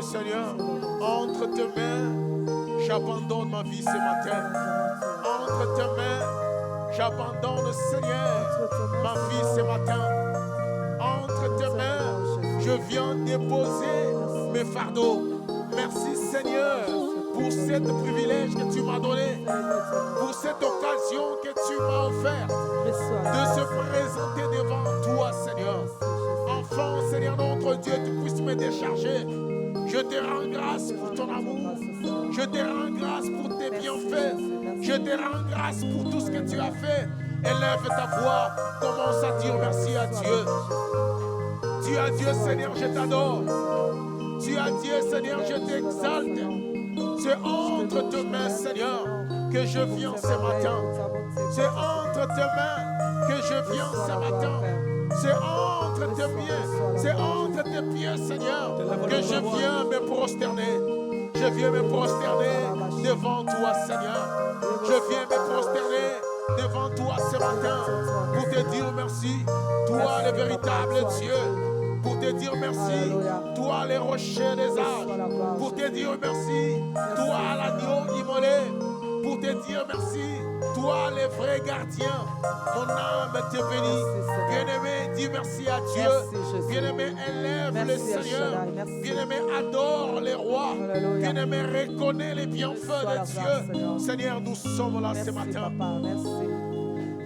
Seigneur, entre tes mains, j'abandonne ma vie ce matin. Entre tes mains, j'abandonne, Seigneur, ma vie ce matin. Entre tes mains, je viens déposer mes fardeaux. Merci, Seigneur, pour ce privilège que tu m'as donné, pour cette occasion que tu m'as offerte de se présenter devant toi, Seigneur. Enfant, Seigneur, notre Dieu, tu puisses me décharger. Je te rends grâce pour ton amour. Je te rends grâce pour tes bienfaits. Je te rends grâce pour tout ce que tu as fait. Élève ta voix. Commence à dire merci à Dieu. Tu as Dieu, Seigneur, je t'adore. Tu as Dieu, Seigneur, je t'exalte. C'est entre tes mains, Seigneur, que je viens ce matin. C'est entre tes mains que je viens ce matin. C'est entre tes pieds, c'est entre tes pieds, Seigneur, que je viens me prosterner. Je viens me prosterner devant toi, Seigneur. Je viens me prosterner devant toi ce matin pour te dire merci, toi le véritable Dieu. Pour te dire merci, toi le rocher des âges. Pour te dire merci, toi l'agneau immolé. Pour te dire merci, toi le vrai gardien. Mon âme te bénit. Bien-aimé, dis merci à Dieu. Bien-aimé, élève le Seigneur. Bien-aimé, adore les rois. Bien-aimé, reconnais les bienfaits de Dieu. Seigneur, nous sommes là ce matin.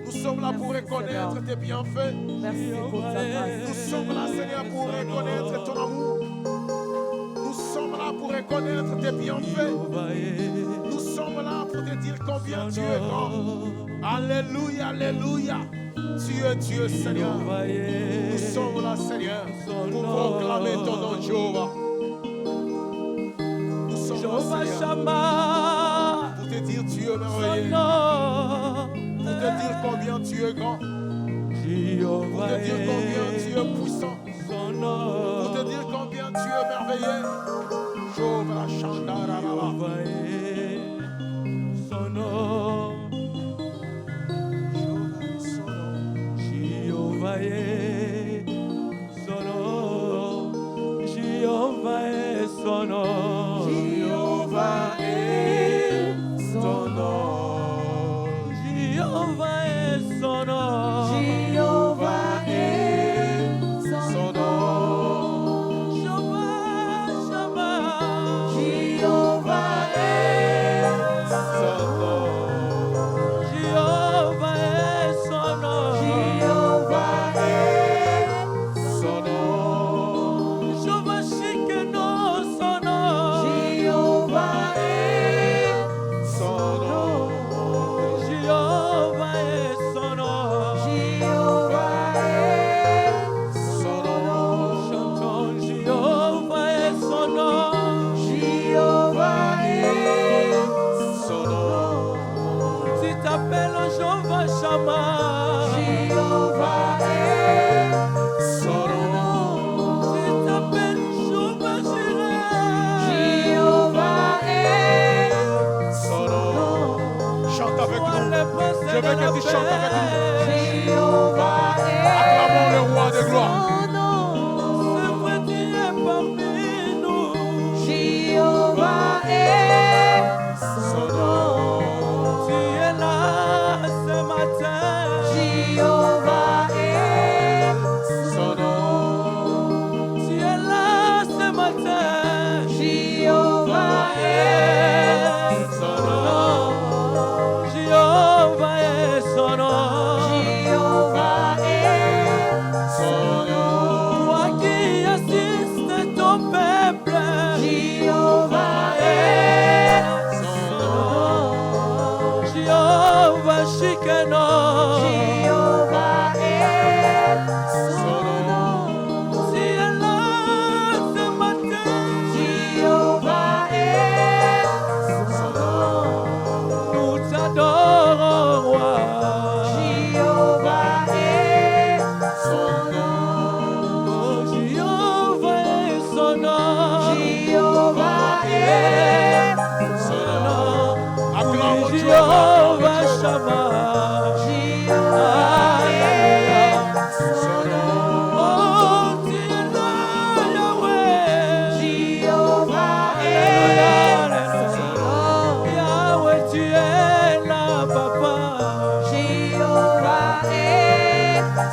Nous sommes là pour reconnaître tes bienfaits. Nous sommes là, Seigneur, pour reconnaître ton amour. Nous sommes là pour reconnaître tes bienfaits. Nous sommes là pour te dire combien tu es grand. Alléluia, alléluia. Tu es Dieu, Seigneur. Nous sommes là, Seigneur, pour proclamer ton nom, Jéhovah. Nous sommes là, Seigneur, pour te dire tu es merveilleux. Pour te dire combien tu es grand. Pour te dire combien tu es puissant. Pour te dire combien tu es merveilleux. Jéhovah, Chandara, son nom. Jéhovah est son nom. Jéhovah est son nom. Jéhovah est son nom. Jéhovah est son nom. Jéhovah est son nom. Jéhovah, Jéhovah. Jéhovah est son nom. Jéhovah est son nom. Jéhovah est son nom. Jéhovah Shikeno son nom. Jéhovah est son nom. Jéhovah est son nom. Jéhovah est son nom. Chantons Jéhovah est son nom. Jéhovah est son nom. Tu t'appelles Jéhovah Shammah. Jéhovah est son nom. Tu t'appelles Jéhovah Jireh. Jéhovah est son nom. Chante avec nous. Je veux que tu chantes avec nous. Jéhovah est. Acclamons le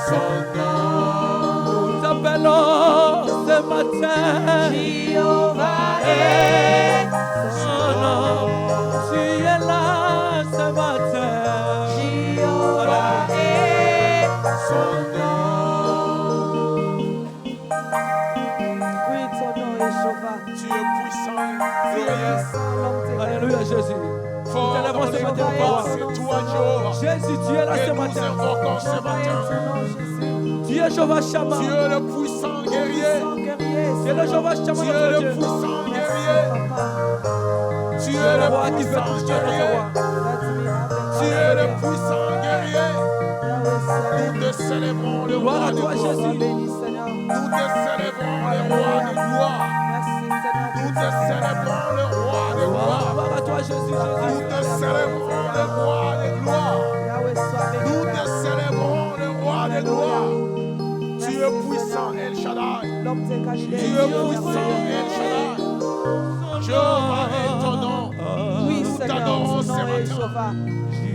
son nom. Nous t'appelons ce matin. Jéhovah est Son nom. Tu es là ce matin. Jéhovah est Son nom. Oui, ton nom est Jéhovah. Tu es puissant, glorieux, Alléluia, Jésus. fort dans t'élèvons ce les matin, combats. C'est toi, Jéhovah, Jésus, tu es là que ce nous matin. invoquons ce matin. Tu es Jéhovah Shammah. Tu es le puissant guerrier. Tu es le Jéhovah Tu Shammah, es notre le Dieu. puissant guerrier. Tu Tu es es le le roi qui fait puissant tout ce qu'il y a dans ce guerrier. roi. Tu es le puissant guerrier. Nous te célébrons le Gloire roi à de toi, gloire. Jésus. Nous te célébrons le roi de gloire. Nous te célébrons le roi de gloire. Gloire à toi, Jésus, Nous Jésus. te célébrons le roi de gloire. Nous te célébrons le roi de gloire. Tu es puissant, El Shaddai. Tu es puissant, El Shaddai. Jéhovah est ton nom. Oui, Nous Seigneur, t'adorons ton ce nom est matin. Jéhovah.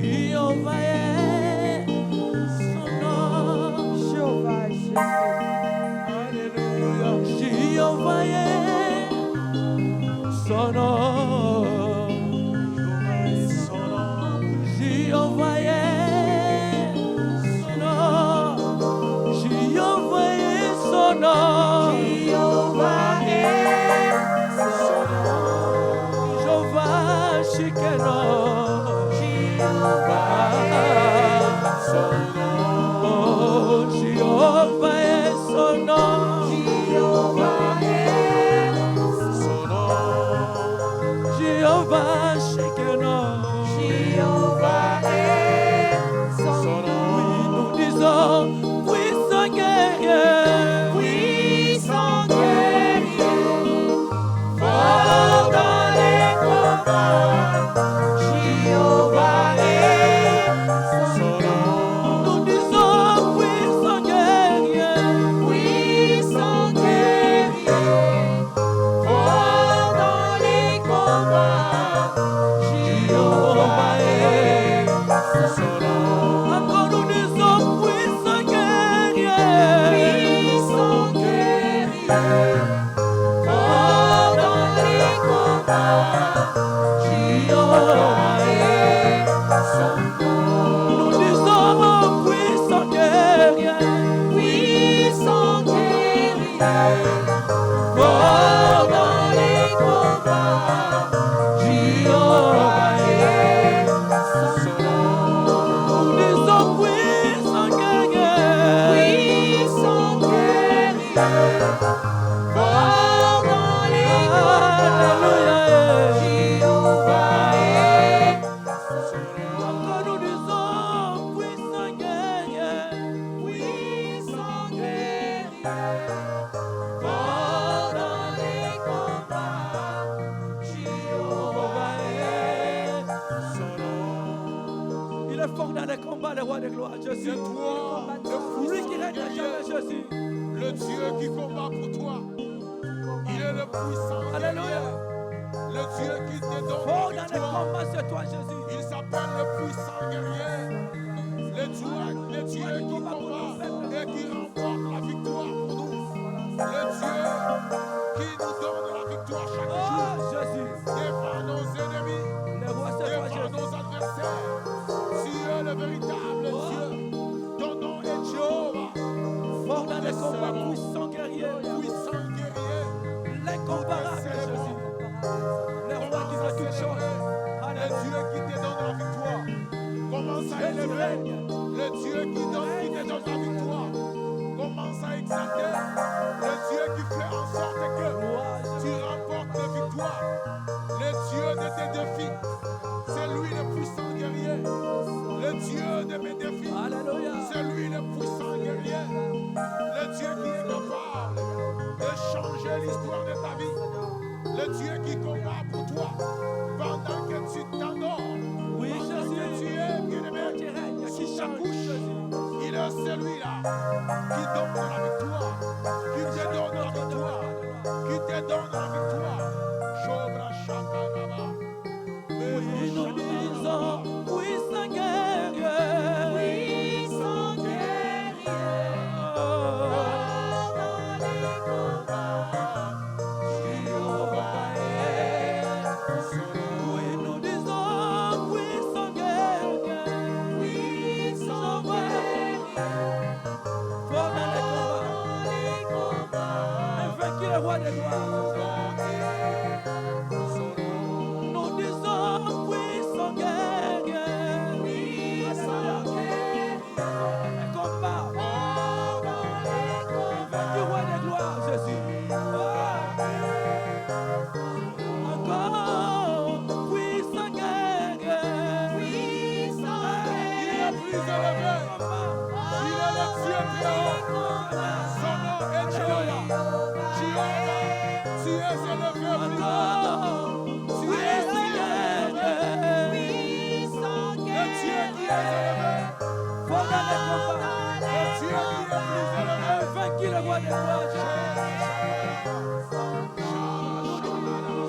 Jéhovah est son nom. Jéhovah est Jésus. Alléluia. Jéhovah est son nom. Son nom. Jéhovah est son nom. Jéhovah est son nom. Jéhovah est son nom. Jéhovah Shikeno. Jéhovah Son nom. Oh, Jéhovah est son nom. Jéhovah est Son nom. Jéhovah Shikeno. Jéhovah est son Son nom. Oui, nom. nous disons puissant guerrier. Puissant guerrier, fort dans les combats. Jéhovah est son Son nom. Nous disons puissant guerrier. puissant guerrier, fort dans les combats. Jéhovah est Son nom. Encore nous disons puissant guerrier. puissant guerrier, fort dans les combats. Jéhovah est son nom. Nous disons puissant guerrier. Puissant guerrier, fort dans les combats. Jéhovah est son nom. Nous disons puissant guerrier. Puissant guerrier, fort dans les combats. Alléluia. Jéhovah est son nom. Encore nous disons puissant guerrier. Puissant guerrier, fort dans les combats. Jéhovah est Son nom. Il est fort dans les combats, le roi de gloire, Jésus. C'est toi, le Lui qui puissant règne à jamais, guerrier, Jésus. le Dieu qui combat pour toi. Il est le puissant Alléluia. guerrier, le Dieu qui te donne Fort la dans les victoire. combats, c'est toi, Jésus. Il s'appelle le puissant guerrier, le Dieu qui combat et qui remporte la victoire pour nous. Le Dieu qui nous donne la victoire chaque jour. Oh, Jésus. Défends nos ennemis, Le roi, c'est toi, défends Jésus. nos adversaires. Tu es le véritable Dieu. Ton nom est Jéhovah, Fort dans les combats, puissant guerrier. puissant guerrier. L'incomparable, Jésus. Le roi qui fait toutes choses. Le Alléluia. Dieu qui te donne la victoire. Commence à élever. Le Dieu qui te donne la victoire. Commence à exalter. Le Dieu qui fait en sorte que tu remportes la victoire. Le Dieu de tes défis. C'est lui le puissant guerrier. Le Dieu de mes défis. Alléluia. C'est lui le puissant guerrier. Le Dieu qui est capable de changer l'histoire de ta vie. Le Dieu qui combat pour toi pendant que tu t'endors. Oui, Pendant que Jésus. tu es bien-aimé Qui règne, qui sous ta change, couche. Jésus. Il est celui-là qui donne la victoire. Qui te donne la victoire. Qui te donne la victoire. Chobra Shaka Baba. Oui, nous disons puissant guerrier. puissant guerrier, très haut. Son nom est Jéhovah. Jéhovah, tu es élevé plus haut. Tu es élevé. Le Dieu qui est élevé. Pendant les combats, Le Dieu qui est plus élevé. vaincu le roi des rois.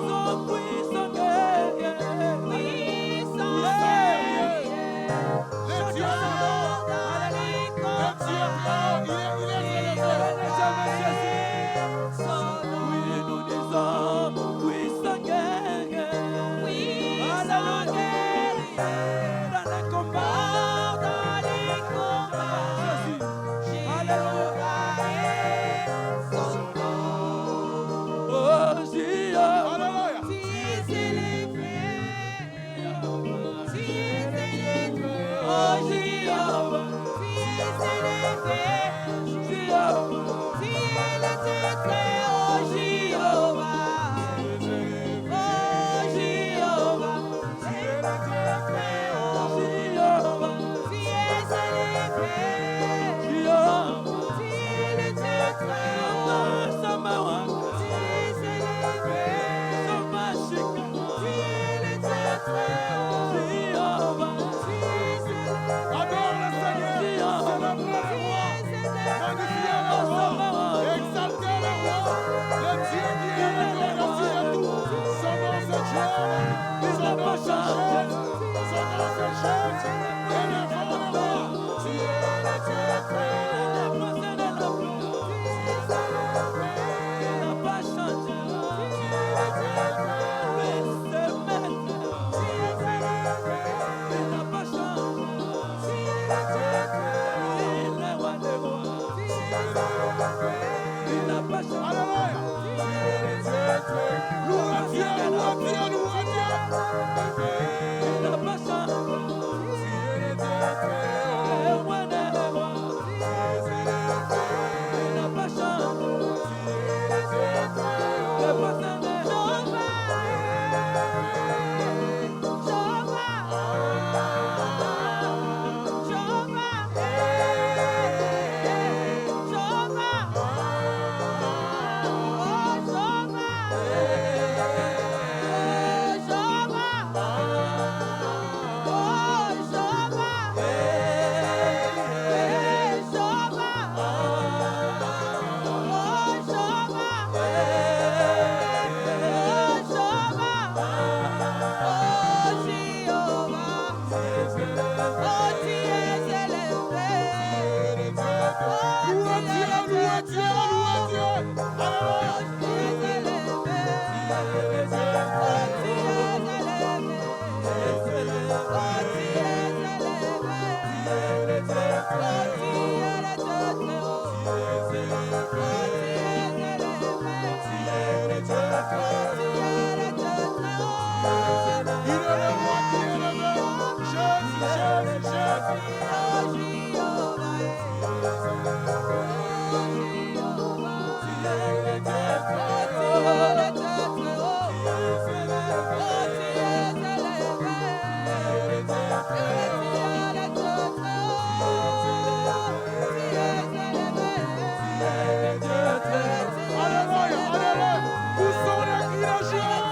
Son puissant guerrier. Le Dieu très haut. Le Dieu très haut. Il est élevé. Oui, nous disons, puissant guerrier. Alléluia. Dans les combats, Jésus. Alléluia. Oh, Jéhovah. Alléluia. Oh, Jéhovah. Jéhovah. Adore le Seigneur. Célébrez le roi. Magnifiez le roi. Exaltez le roi. Le Dieu qui est élevé au-dessus de tout. Son nom c'est Jéhovah. Son nom c'est Jésus. Son nom c'est Jésus. Élevons le roi. Tu es le Dieu très haut. Alléluia. Louez Dieu, louez Dieu, louez Dieu. Louez Dieu, louez Dieu, louez Dieu. Alléluia. Il est le roi qui est élevé. Jésus, Jésus, Jésus. Alléluia, alléluia. Où sont les cris de joie?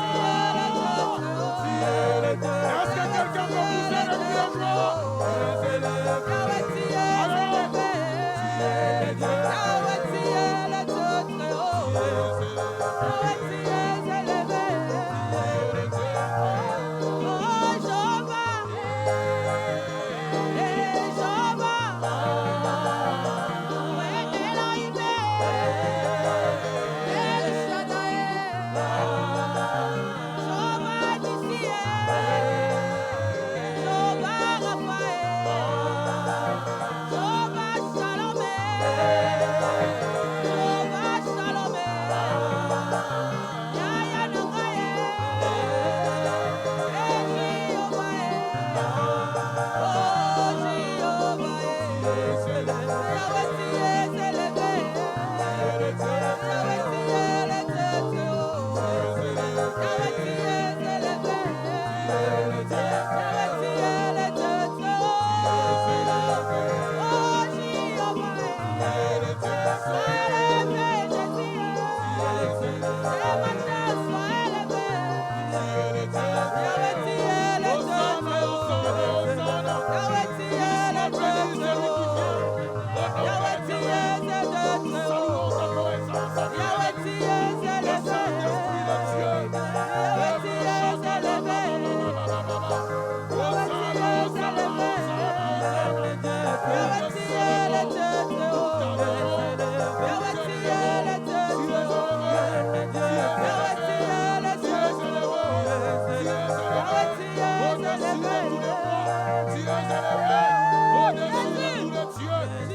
Est-ce que quelqu'un peut pousser les cris de joie?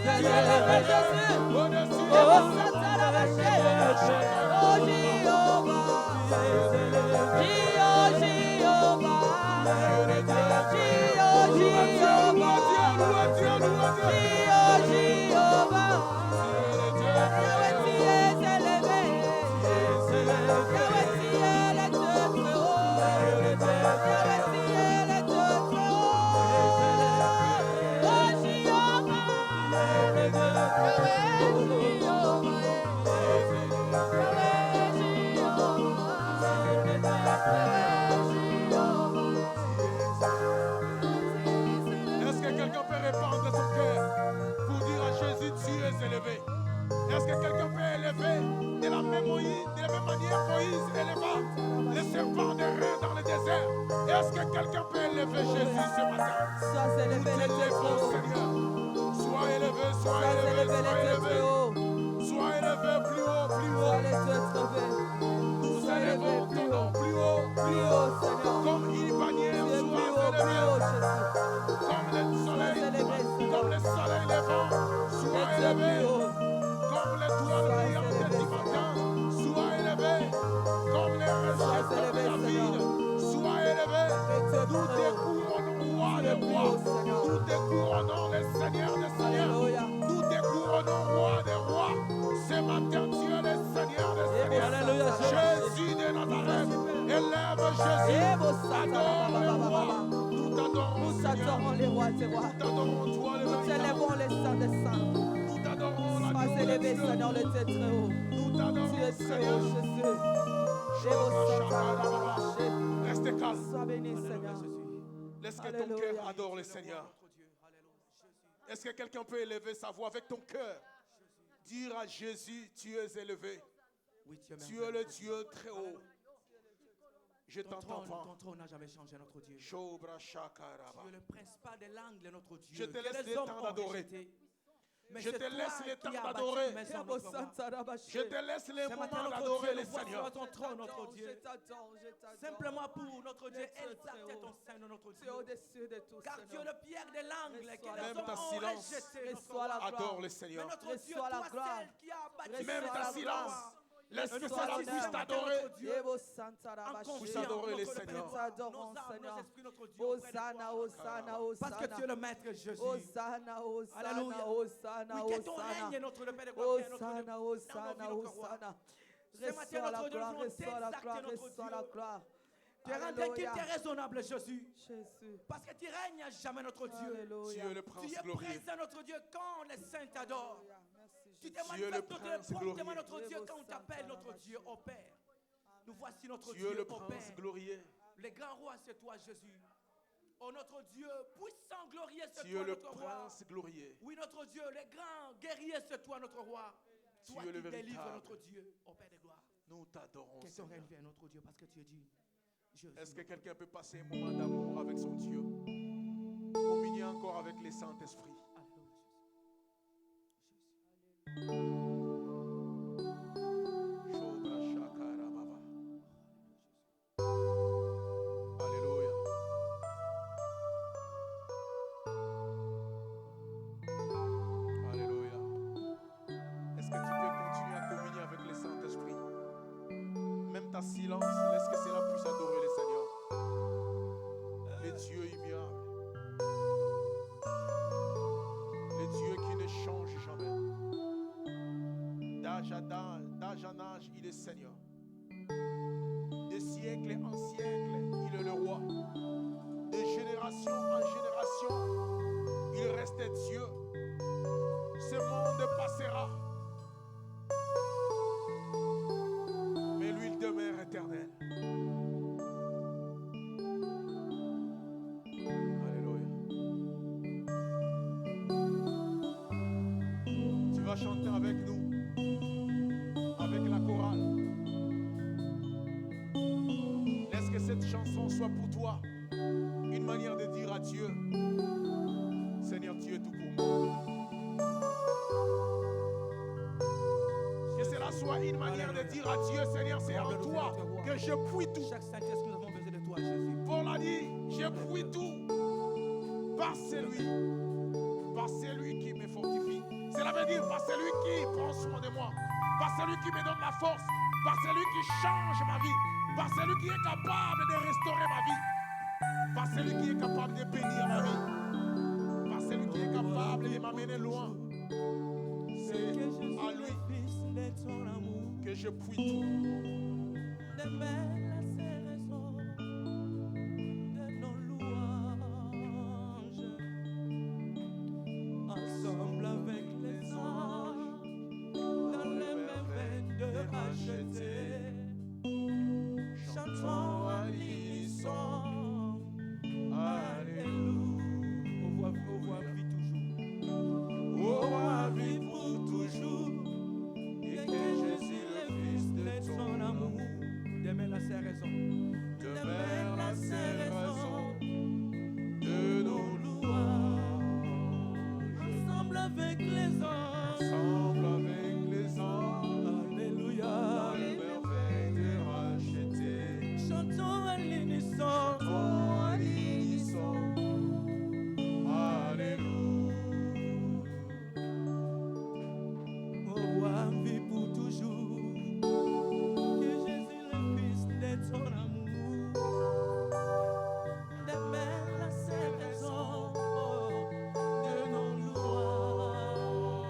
élevé, Jésus. Au-dessus Oh, des Satarabaché. Oh, Jéhovah. Est-ce que quelqu'un peut répandre son cœur pour dire à Jésus, tu es élevé? Est-ce que quelqu'un peut élever de la même manière Moïse éleva le serpent des reins dans le désert? Est-ce que quelqu'un peut élever Jésus ce matin? Sois élevé, Nous les t'élèvons, Seigneur. Sois élevé, sois élevé, sois élevé. Sois élevé plus haut, plus haut. Nous élevons ton nom plus haut, plus haut. Comme une bannière, sois élevé. Comme le soleil levant, sois élevé. Comme l'étoile brillante du matin, sois élevé. Comme les rejetons de la ville, sois élevé. Nous te couronnons, roi des rois. Nous te couronnons, les seigneurs des seigneurs. Nous te couronnons, roi des rois. Ce matin, tu es le Seigneur des seigneurs. Jésus de Nazareth, élève Jésus. Adore le roi. Nous t'adorons, Nous Seigneur. t'adorons les rois des rois. Nous t'adorons, toi le Nous véritable. t'élèvons les saints des saints. Nous t'adorons, la Sois élevé, Dieu. Seigneur, le Dieu très haut. Nous Tu t'adorons, es très Seigneur. haut, Jésus. Restez calme. Sois béni, Seigneur. Laisse que ton Alléluia. cœur adore le Seigneur. Est-ce que quelqu'un peut élever sa voix avec ton cœur? Dire à Jésus, tu es élevé. Oui, tu es Tu es le Dieu très haut. Je Ton t'entends trône, pas. ton trône n'a jamais changé, notre Dieu. Shobra Tu shakaraba. es le principal des langues de notre Dieu. Je te que laisse les le hommes temps ont d'adorer. rejeté. Mais Je c'est te toi laisse le qui temps as bâti d'adorer. une maison, notre roi. Je te laisse les Ce matin, moments notre d'adorer Dieu, le nous voici Seigneur. à ton trône, notre Je Dieu. t'adore, je t'adore. Simplement pour notre Dieu, Dieu très exalter haut. ton sein de notre Tu es Dieu. au-dessus de tout, Car tu es Seigneur. le pierre des langues que Reçois les Même hommes ta ont silence. rejeté, notre Reçois la roi. Adore le Mais Seigneur. notre Dieu, Reçois la toi gloire. celle qui a bâti Reçois Même cette ta la maison, silence. gloire. Laisse que Reçois cela l'honneur. puisse t'adorer. Ebo Santa en Rabaché. confiance, adorer le notre Seigneur. Père, Nous t'adorons, nos âmes, nos Seigneur. esprits, notre Dieu, auprès de toi. Hosanna, Hosanna, Parce que tu es Hosanna. le Maître Jésus. Hosanna, Hosanna, Alléluia. Hosanna, Oui, que ton règne Hosanna. est notre le Père de gloire, notre Hosanna, dans Hosanna, nos vies, notre roi. Hosanna. Ce matin, Reçois la notre Dieu, gloire, nous voulons reçois la t'exalter, gloire, notre reçois Dieu. la gloire. Tu es rendu Alléluia. qui est raisonnable, Jésus. Jésus. Parce que tu règnes à jamais, notre Dieu. Tu Alléluia. es le Tu prince es glorieux. présent, notre Dieu, quand les saints t'adorent. Alléluia. Merci, Tu Jésus. te Tu es le manifestes prince promptement, glorieux. notre Dieu, quand on t'appelle, notre Dieu, au Père. Nous voici notre Tu Dieu, es le au prince Père. glorieux. Le grand roi, c'est toi, Jésus. Oh, notre Dieu, puissant, glorieux, c'est Tu toi, es le notre roi. prince glorieux. Oui, notre Dieu, le grand guerrier, c'est toi, notre roi. Tu Toi es le qui délivres véritable. notre Dieu, au Père de gloire. Nous t'adorons, Que ton Seigneur. règne vienne, notre Dieu, parce que tu es dit. Jésus, Est-ce que quelqu'un peut passer un moment d'amour avec son Dieu? Communier encore avec les Saint-Esprit. Shobra shakara baba. Alléluia. Alléluia. Est-ce que tu peux continuer à communier avec le Saint-Esprit? Même ta silence, laisse que cela puisse adorer le Seigneur. Le Dieu immuable. Le Dieu qui ne change jamais. D'âge en âge, il est Seigneur. De siècle en siècle, il est le roi. De génération en génération, il reste Dieu. Ce monde passera. Mais lui, il demeure éternel. Alléluia. Tu vas chanter avec nous, avec la chorale. Laisse que cette chanson soit pour toi une manière de dire à Dieu, Seigneur, tu es tout pour moi. Que cela soit une manière de dire à Dieu, Seigneur, c'est en toi que je puis tout. chaque Saint-Esprit, nous avons besoin de toi, Jésus. Paul a dit, je puis tout par celui qui me fortifie. par celui qui prend soin de moi, par celui qui me donne la force, par celui qui change ma vie, par celui qui est capable de restaurer ma vie, par celui qui est capable de bénir ma vie, par celui qui est capable de m'amener loin. C'est à lui que je puis tout. Ensemble avec les anges, dans les merveilles de racheter, chantons à l'unisson, alléluia. Au roi vit toujours, au roi vit pour toujours, et que Jésus le Fils de son amour, demeure la seule raison, demeure la seule raison de nos louanges. Ensemble avec les anges, alléluia, dans les merveilles de racheter, chantons à l'unisson, alléluia. Au roi vit pour toujours, que Jésus le Fils de son amour, demeure la seule raison de nos louanges.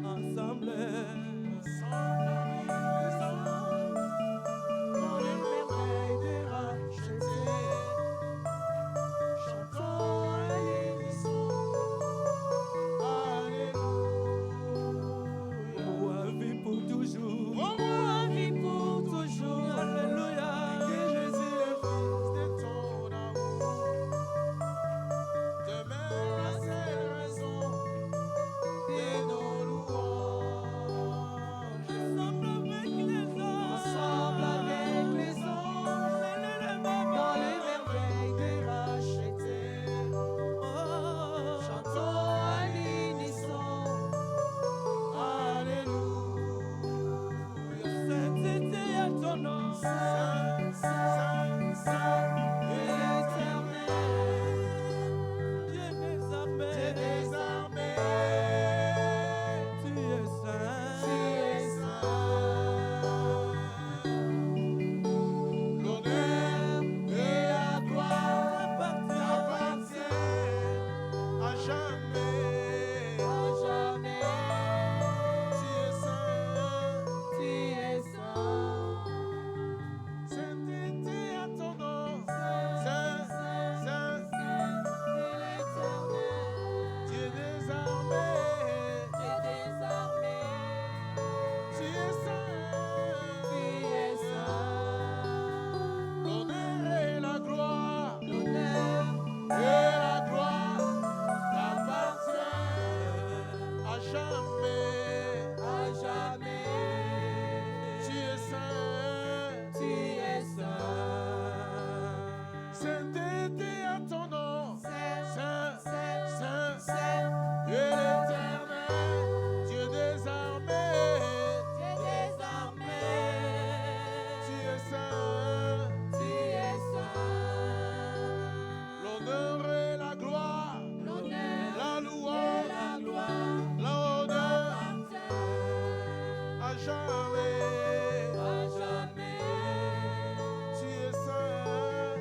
Ensemble avec les anges, dans les merveilles de racheter, chantons à l'unisson, alléluia. Au roi vit pour toujours, au roi vit pour toujours, alléluia. Que Jésus le Fils de ton amour demeure la seule raison de nos louanges. Ensemble avec les anges, Dans les merveilles de racheter, chantons à l'unisson, Alléluia. sainteté à ton nom, Saint, Saint, Saint, éternel, Dieu des armées, Dieu des armées, tu es tu saint. es saint. L'honneur et la gloire t'appartiennent à jamais. à jamais, Tu es saint. tu es saint. Sainteté à ton nom. Saint, Saint, Dieu des armées, tu es saint. L'honneur et la gloire t'appartiennent à jamais. Tu es saint. Sainteté à ton nom. Saint, Saint, Dieu l'éternel, Dieu des armées, tu es saint. L'honneur et la gloire, la louange, l'honneur à jamais. Tu es saint.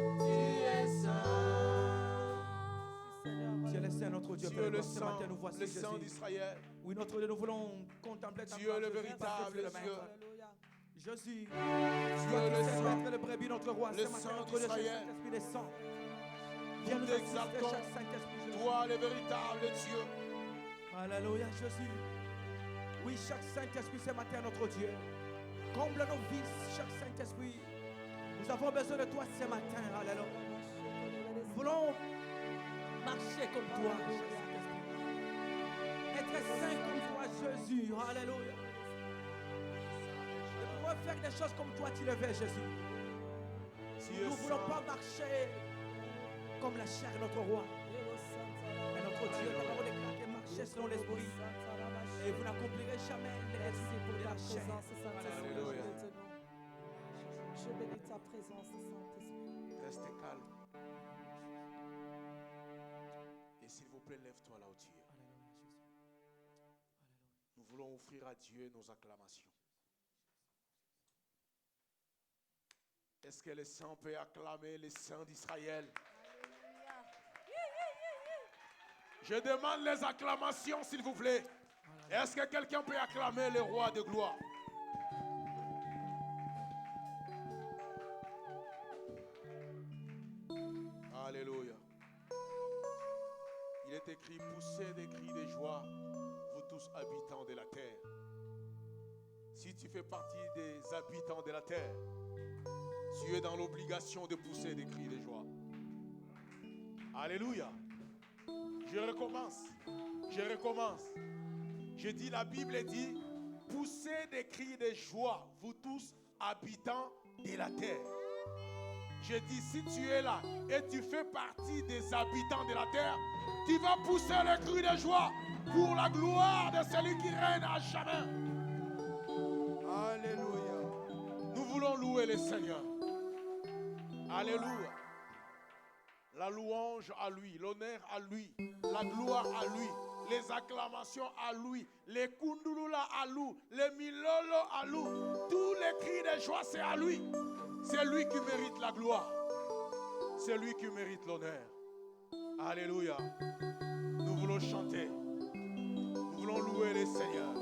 Dieu le Saint, notre Dieu, Dieu Père, le ce sang, matin nous voici le Jésus. sang d'Israël. Oui, notre Dieu, nous voulons contempler ta Dieu gloire, le Jésus, véritable parce que tu es le Dieu. Maître. Jésus, Dieu toi qui le sais sang, être le brebis, notre roi, le ce matin, sang notre Dieu, d'Israël. Saint-Esprit des sangs. Viens nous Nous assister, t'exaltons, chaque Saint-Esprit, Jésus. toi le véritable Dieu. Alléluia, Jésus. Oui, chaque Saint-Esprit ce matin, notre Dieu. Comble nos vies, chaque Saint-Esprit. Nous avons besoin de toi ce matin. Alléluia. Nous voulons marcher comme toi, chaque Saint-Esprit. Être saint comme toi, Jésus. Alléluia. De pouvoir faire des choses comme toi, tu le veux, Jésus. Tu Nous es ne voulons saint. pas marcher comme la chair, notre roi. Mais notre Dieu, la parole déclare que marcher selon l'esprit. Et vous n'accomplirez jamais les Merci pour désirs de ta la chair. présence, Saint-Esprit. Alléluia. Je bénis ta présence, Saint-Esprit. Reste calme. Et s'il vous plaît, lève-toi là où tu es. Alléluia, Jésus. Alléluia. offrir à Dieu nos acclamations. Est-ce que les saints peuvent acclamer les saints d'Israël? Je demande les acclamations, s'il vous plaît. Est-ce que quelqu'un peut acclamer le roi de gloire? Alléluia. Il est écrit, poussez des cris de joie, vous tous habitants de la terre. Si tu fais partie des habitants de la terre, tu es dans l'obligation de pousser des cris de joie. Alléluia. Je recommence. Je dis, la Bible dit, poussez des cris de joie, vous tous habitants de la terre. Je dis, si tu es là et tu fais partie des habitants de la terre, tu vas pousser le cri de joie pour la gloire de celui qui règne à jamais. Alléluia. Nous voulons louer le Seigneur. Alléluia. La louange à lui, l'honneur à lui, la gloire à lui, les acclamations à lui, les kundulula à lui, les milolo à lui, tous les cris de joie c'est à lui. C'est lui qui mérite la gloire. C'est lui qui mérite l'honneur. Alléluia. Nous voulons chanter. Nous voulons louer le Seigneur.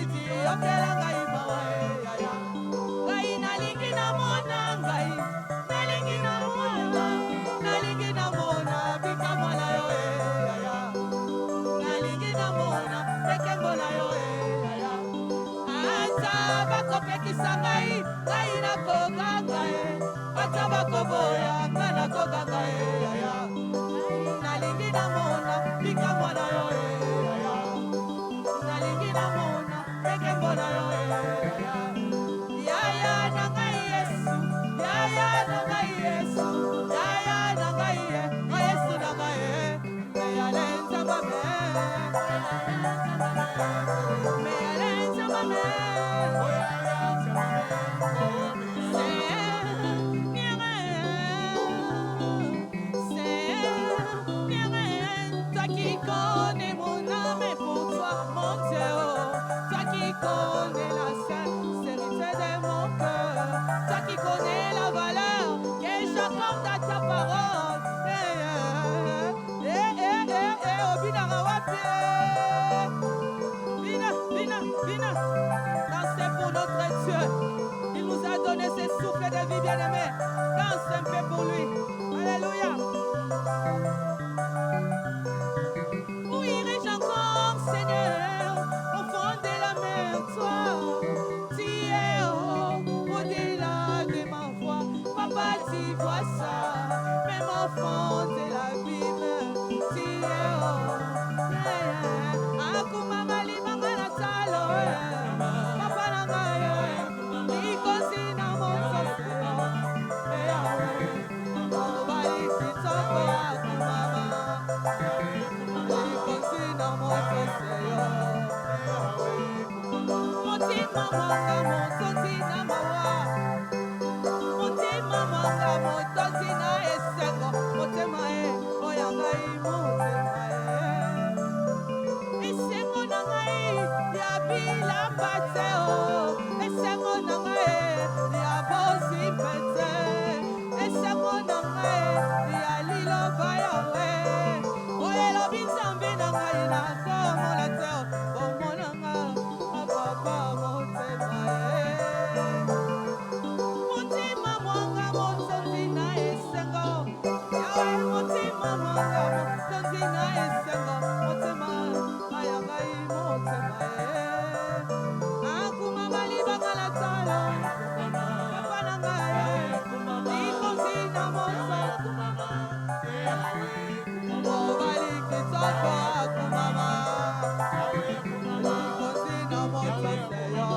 Alléluia. olakisa ngai ngai nakoka ngai ata bakoboya nga nakoka ngai yaya nalingi namona likambo na yo yaya nalingi namona ekembo na yo yaya yaya na ngai Yesu yaya na ngai Yesu yaya na ngai Yesu na ngai me alenza mame me alenza mame toi qui connais mon âme et pour toi mon Dieu, toi qui connais la sincérité de mon cœur, toi qui connais la valeur que j'accorde à ta parole. Vina, dansez pour notre Dieu. Il nous a donné ce souffle de vie bien-aimé. Danse un peu pour lui. Alléluia. Où irai-je encore, Seigneur, au fond de la mer, toi? Tu es au-delà de ma voix. Papa, tu vois ça, même au fond de l'abîme. Tu es Akuma mali mangana talo, Papa nangayo, ikosi na mososeo, bali kitoko akumama, ikosi na mososeo, motima mwanga motozi na mawa, motima mwanga motozi na esengo, motema oyanga imutema esengo na ngai ya bilamba te esengo na ngai ya bozi pete esengo na ngai ya liloba yawe oyo elobi nzambe na ngai nakomola te bomonanga apapa motema motima mwanga motondi na esengo yawe motima mwanga motondi na esengo motema ayangai motema akuma malibanga la talo papa na ngai ikosi na moso mobali kitoko akumama ikosi na moso seyo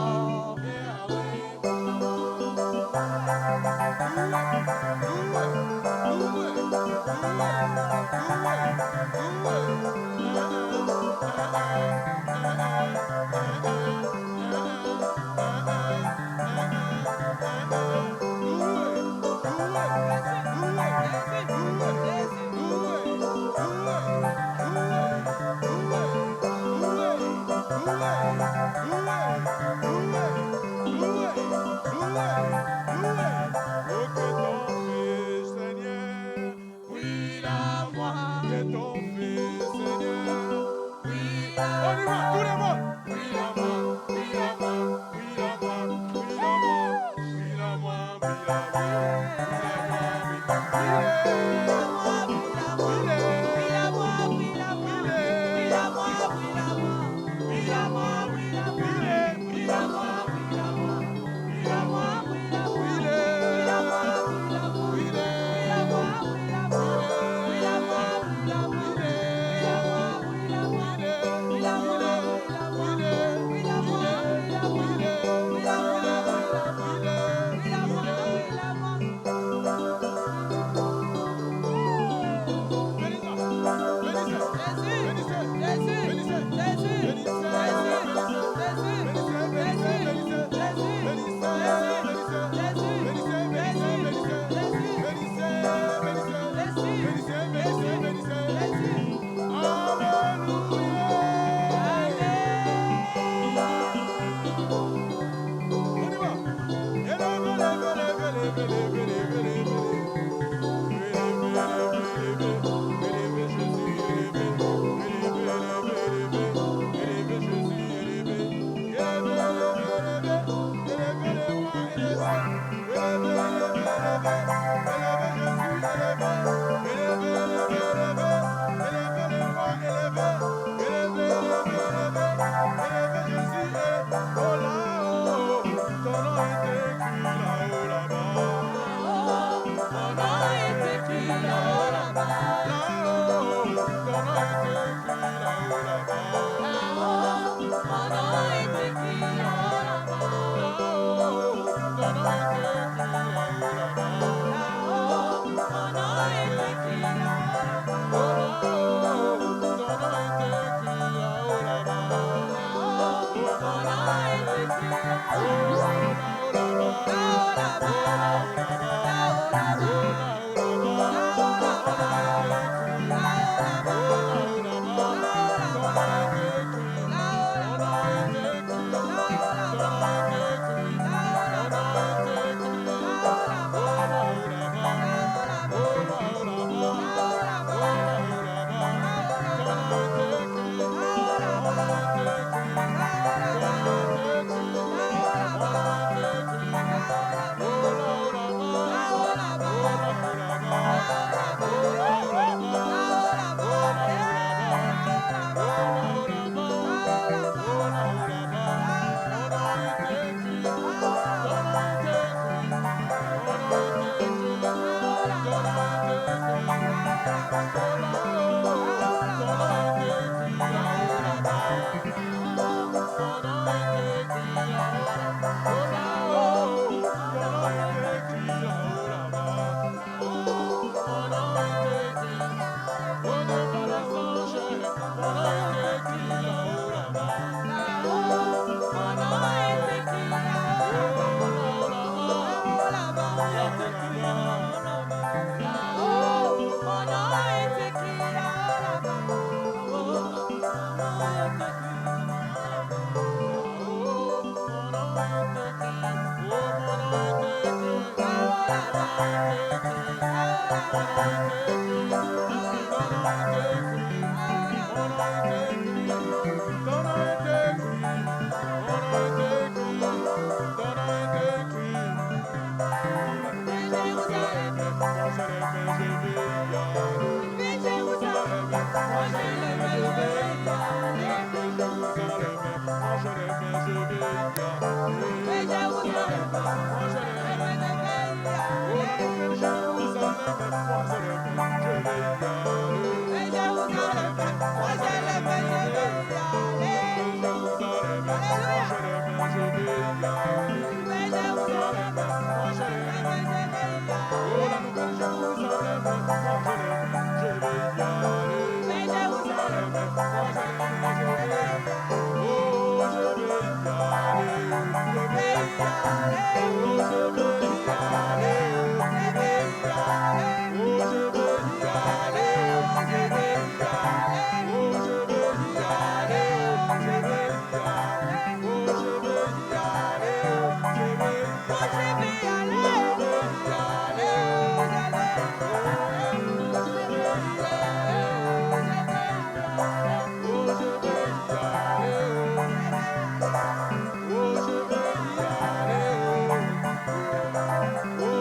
Oh,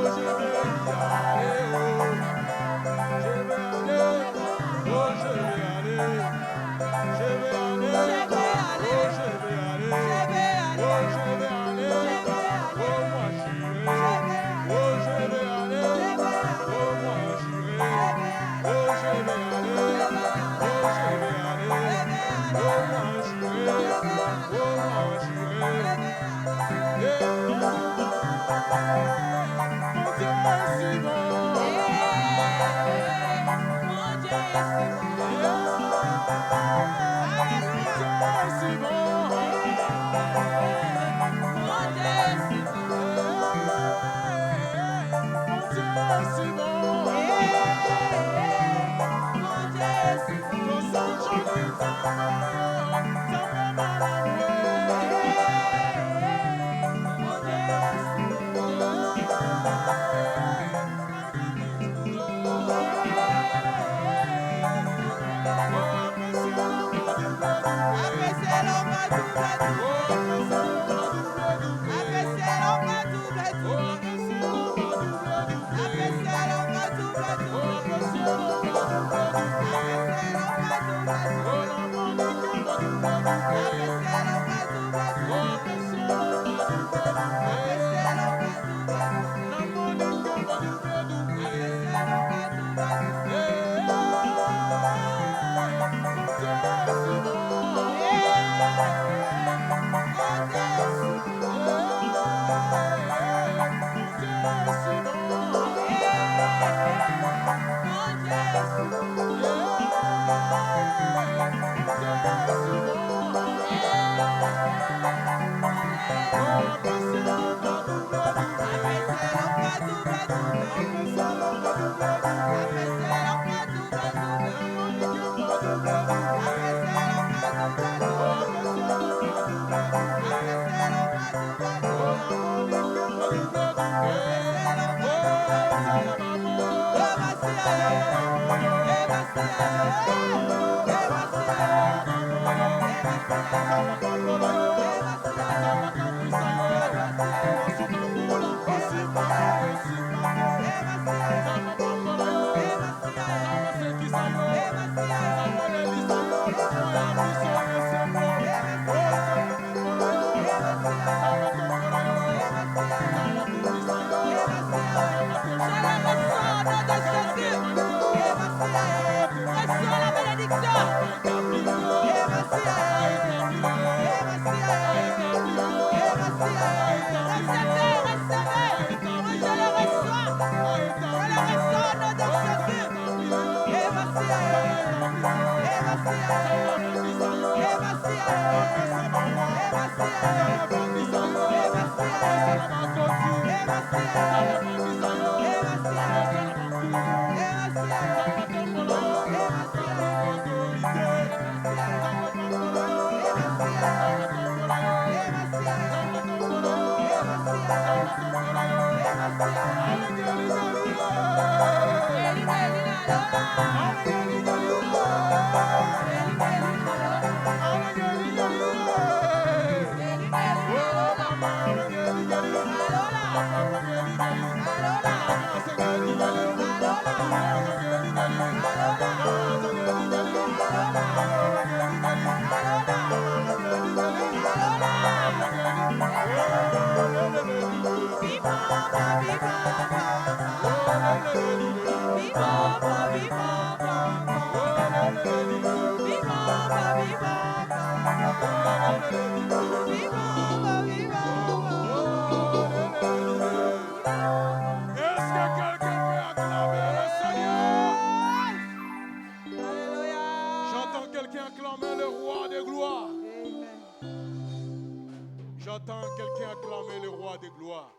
J'entends quelqu'un acclamer le roi des gloires.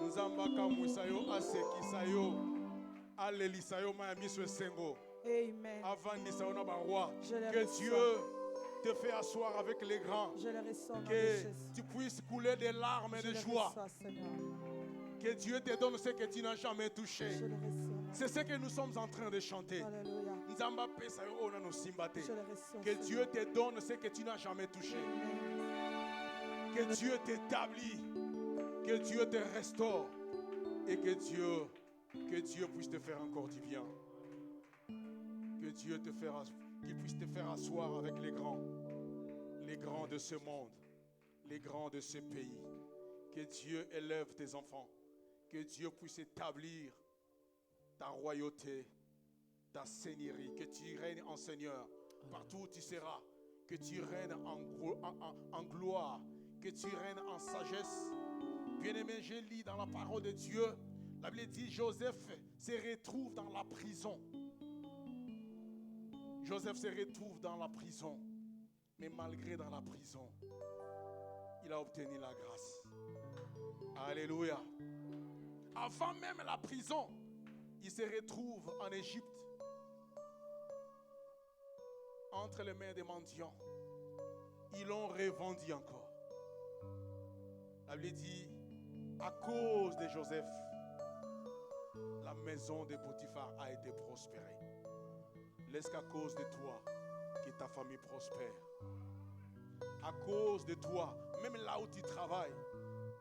Nzambaka musayo asekisayo alelisayo mayamiso sengo. Amen. Avant nisayo na ba roi. Que Dieu te fait asseoir avec les grands. Que tu puisses couler des larmes et de joie. Que Dieu te donne ce que tu n'as jamais touché. C'est ce que nous sommes en train de chanter. Que Dieu te donne ce que tu n'as jamais touché. Que Dieu t'établit. Que Dieu te restaure. Et que Dieu puisse te faire encore du bien. Que Dieu qu'il puisse te faire asseoir avec les grands de ce monde, les grands de ce pays. Que Dieu élève tes enfants. Que Dieu puisse établir ta royauté, ta seigneurie. Que tu règnes en Seigneur partout où tu seras. Que tu règnes en gloire. Que tu règnes en sagesse. Bien-aimé, je lis dans la parole de Dieu. La Bible dit Joseph se retrouve dans la prison. Joseph se retrouve dans la prison. Mais malgré dans la prison, il a obtenu la grâce. Alléluia. Avant même la prison, il se retrouve en Égypte. Entre les mains des mendiants. Ils l'ont revendu encore. La Bible dit, à cause de Joseph, la maison de Potiphar a été prospérée. Laisse qu'à cause de toi, que ta famille prospère. À cause de toi, même là où tu travailles,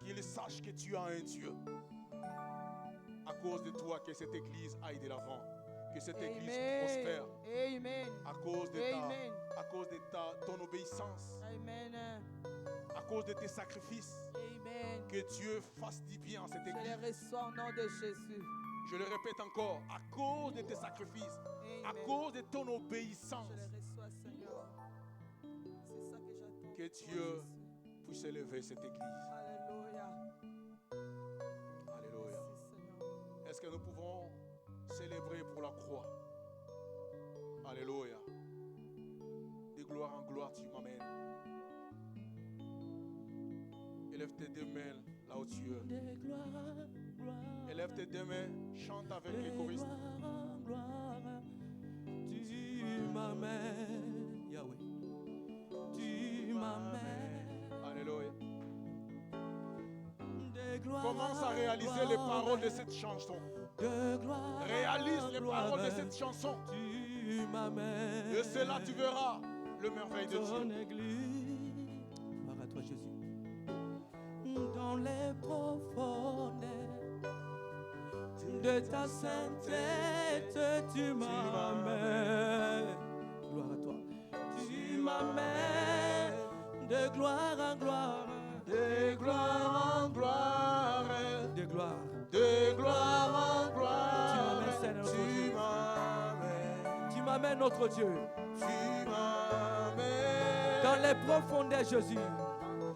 qu'il sache que tu as un Dieu. À cause de toi, que cette église aille de l'avant. Que cette église prospère. Amen. À cause de ton obéissance. Amen. À cause de tes sacrifices. Amen. Que Dieu fasse du bien à cette église. Je le reçois au nom de Jésus. Je le répète encore, à cause de tes sacrifices, Amen. à cause de ton obéissance, Je le reçois, Seigneur. C'est ça que j'attends. que Dieu puisse élever cette église. Alléluia. Alléluia. Merci, Seigneur. Est-ce que nous pouvons célébrer pour la croix? Alléluia. De gloire en gloire, tu m'amènes. Élève tes deux mains là où tu es. Élève tes deux mains, chante avec les choristes. Tu m'amènes, Yahweh. Tu m'amènes. Alléluia. De Commence à réaliser les paroles de cette chanson. Réalise les paroles de cette chanson. Et c'est là que tu verras le merveille de Dieu. Gloire à toi, Jésus. Dans les profondeurs de ta sainteté, tu m'amènes. Gloire à toi. Tu m'amènes de gloire en gloire. De gloire en gloire. De gloire. De gloire en gloire. Tu m'amènes, notre Dieu. Tu m'amènes. Dans les profondeurs, Jésus.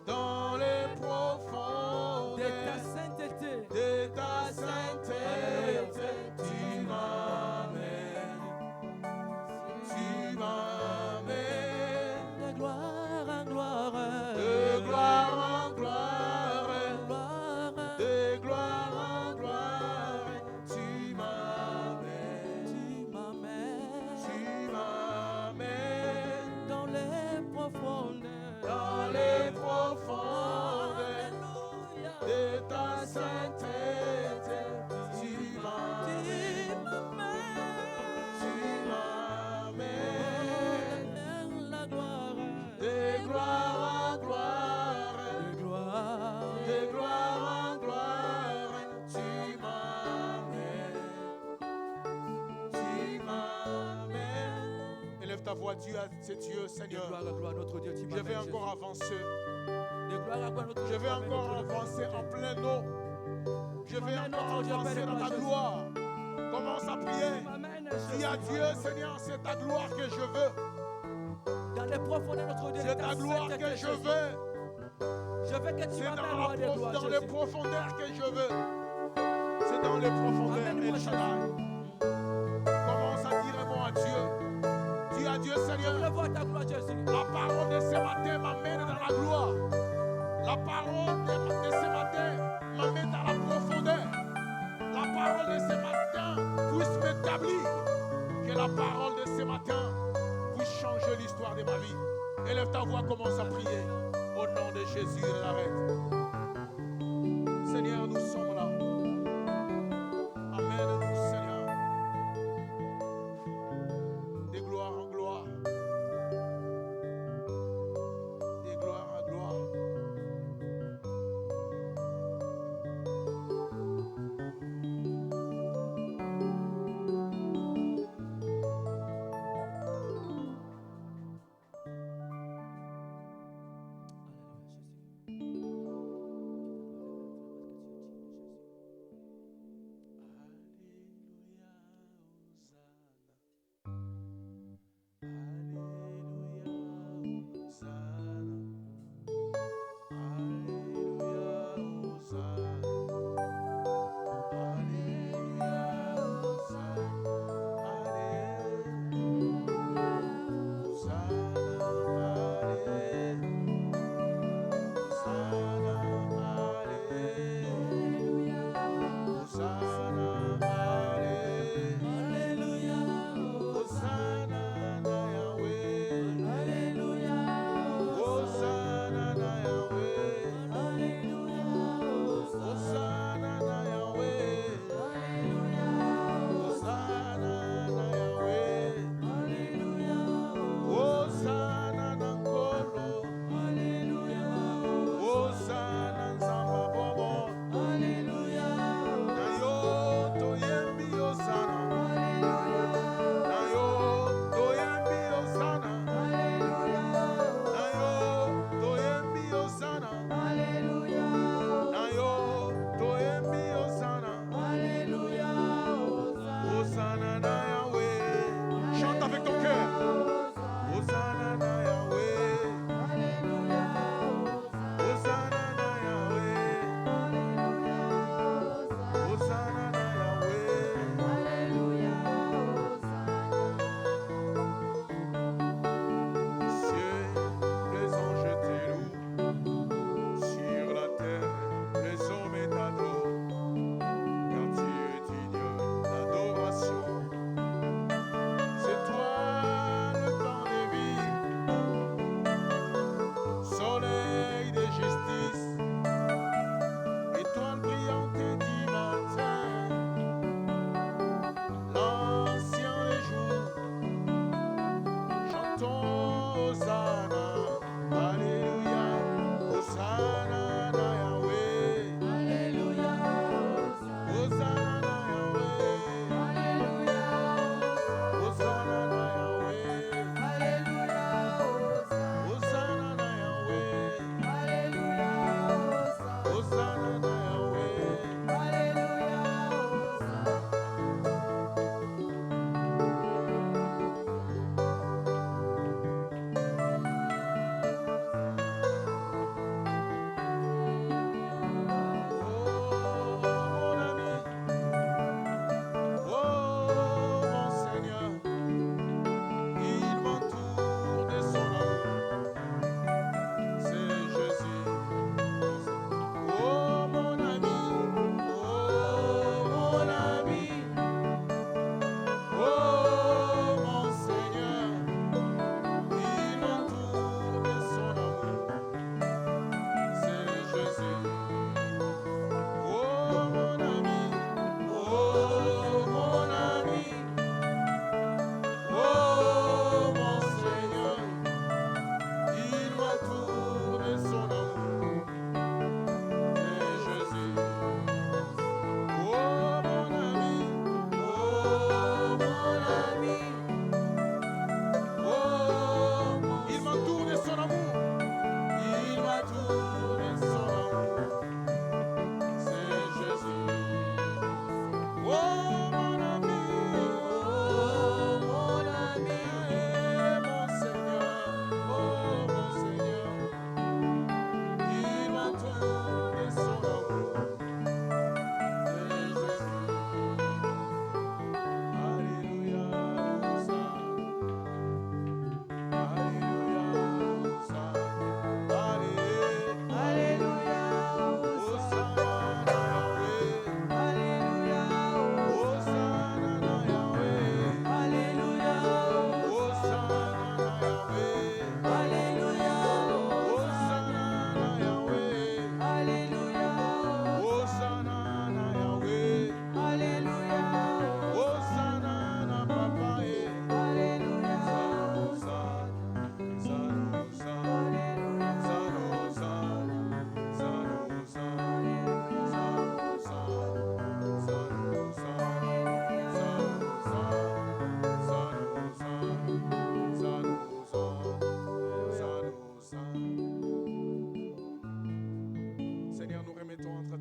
Dans les profondeurs de ta sainteté. De ta sainteté. Tu m'amènes. Tu m'amènes. De gloire en gloire. De gloire en gloire. De gloire en gloire. Tu m'amènes. Tu m'amènes. Tu m'amènes. Dans les profondeurs. Dans les profondeurs de ta sainteté. Tu m'amènes. Tu m'amènes. La gloire. De gloire en gloire. De gloire. De gloire en gloire. Tu m'amènes. Tu m'amènes. Élève ta voix, Dieu, c'est Dieu, De Seigneur. gloire à gloire, notre Dieu, tu Je m'amènes. vais encore avancer. De gloire à gloire, notre Dieu. Je vais encore avancer en plein eau. Je vais encore avancer dans ta gloire. Commence à prier. Dis à Dieu, Seigneur, c'est ta gloire que je veux. Dans les profondeurs, notre Dieu. C'est ta gloire que je veux. Je veux que tu C'est m'amènes dans, loin de gloire, dans les Jésus. profondeurs que je veux. C'est dans les profondeurs, El Shaddai. Commence à dire un mot à Dieu. Dis à Dieu, Je Seigneur, veux voir ta gloire, Jésus. la parole de ce matin m'amène dans la gloire. La parole de ce matin m'amène dans la profondeur. La parole de ce matin puisse m'établir. Que la parole de ce matin puisse changer l'histoire de ma vie. Élève ta voix, commence à prier. Au nom de Jésus de Nazareth. Seigneur, nous sommes là. Amène-nous, Seigneur. De gloire en gloire. De gloire en gloire.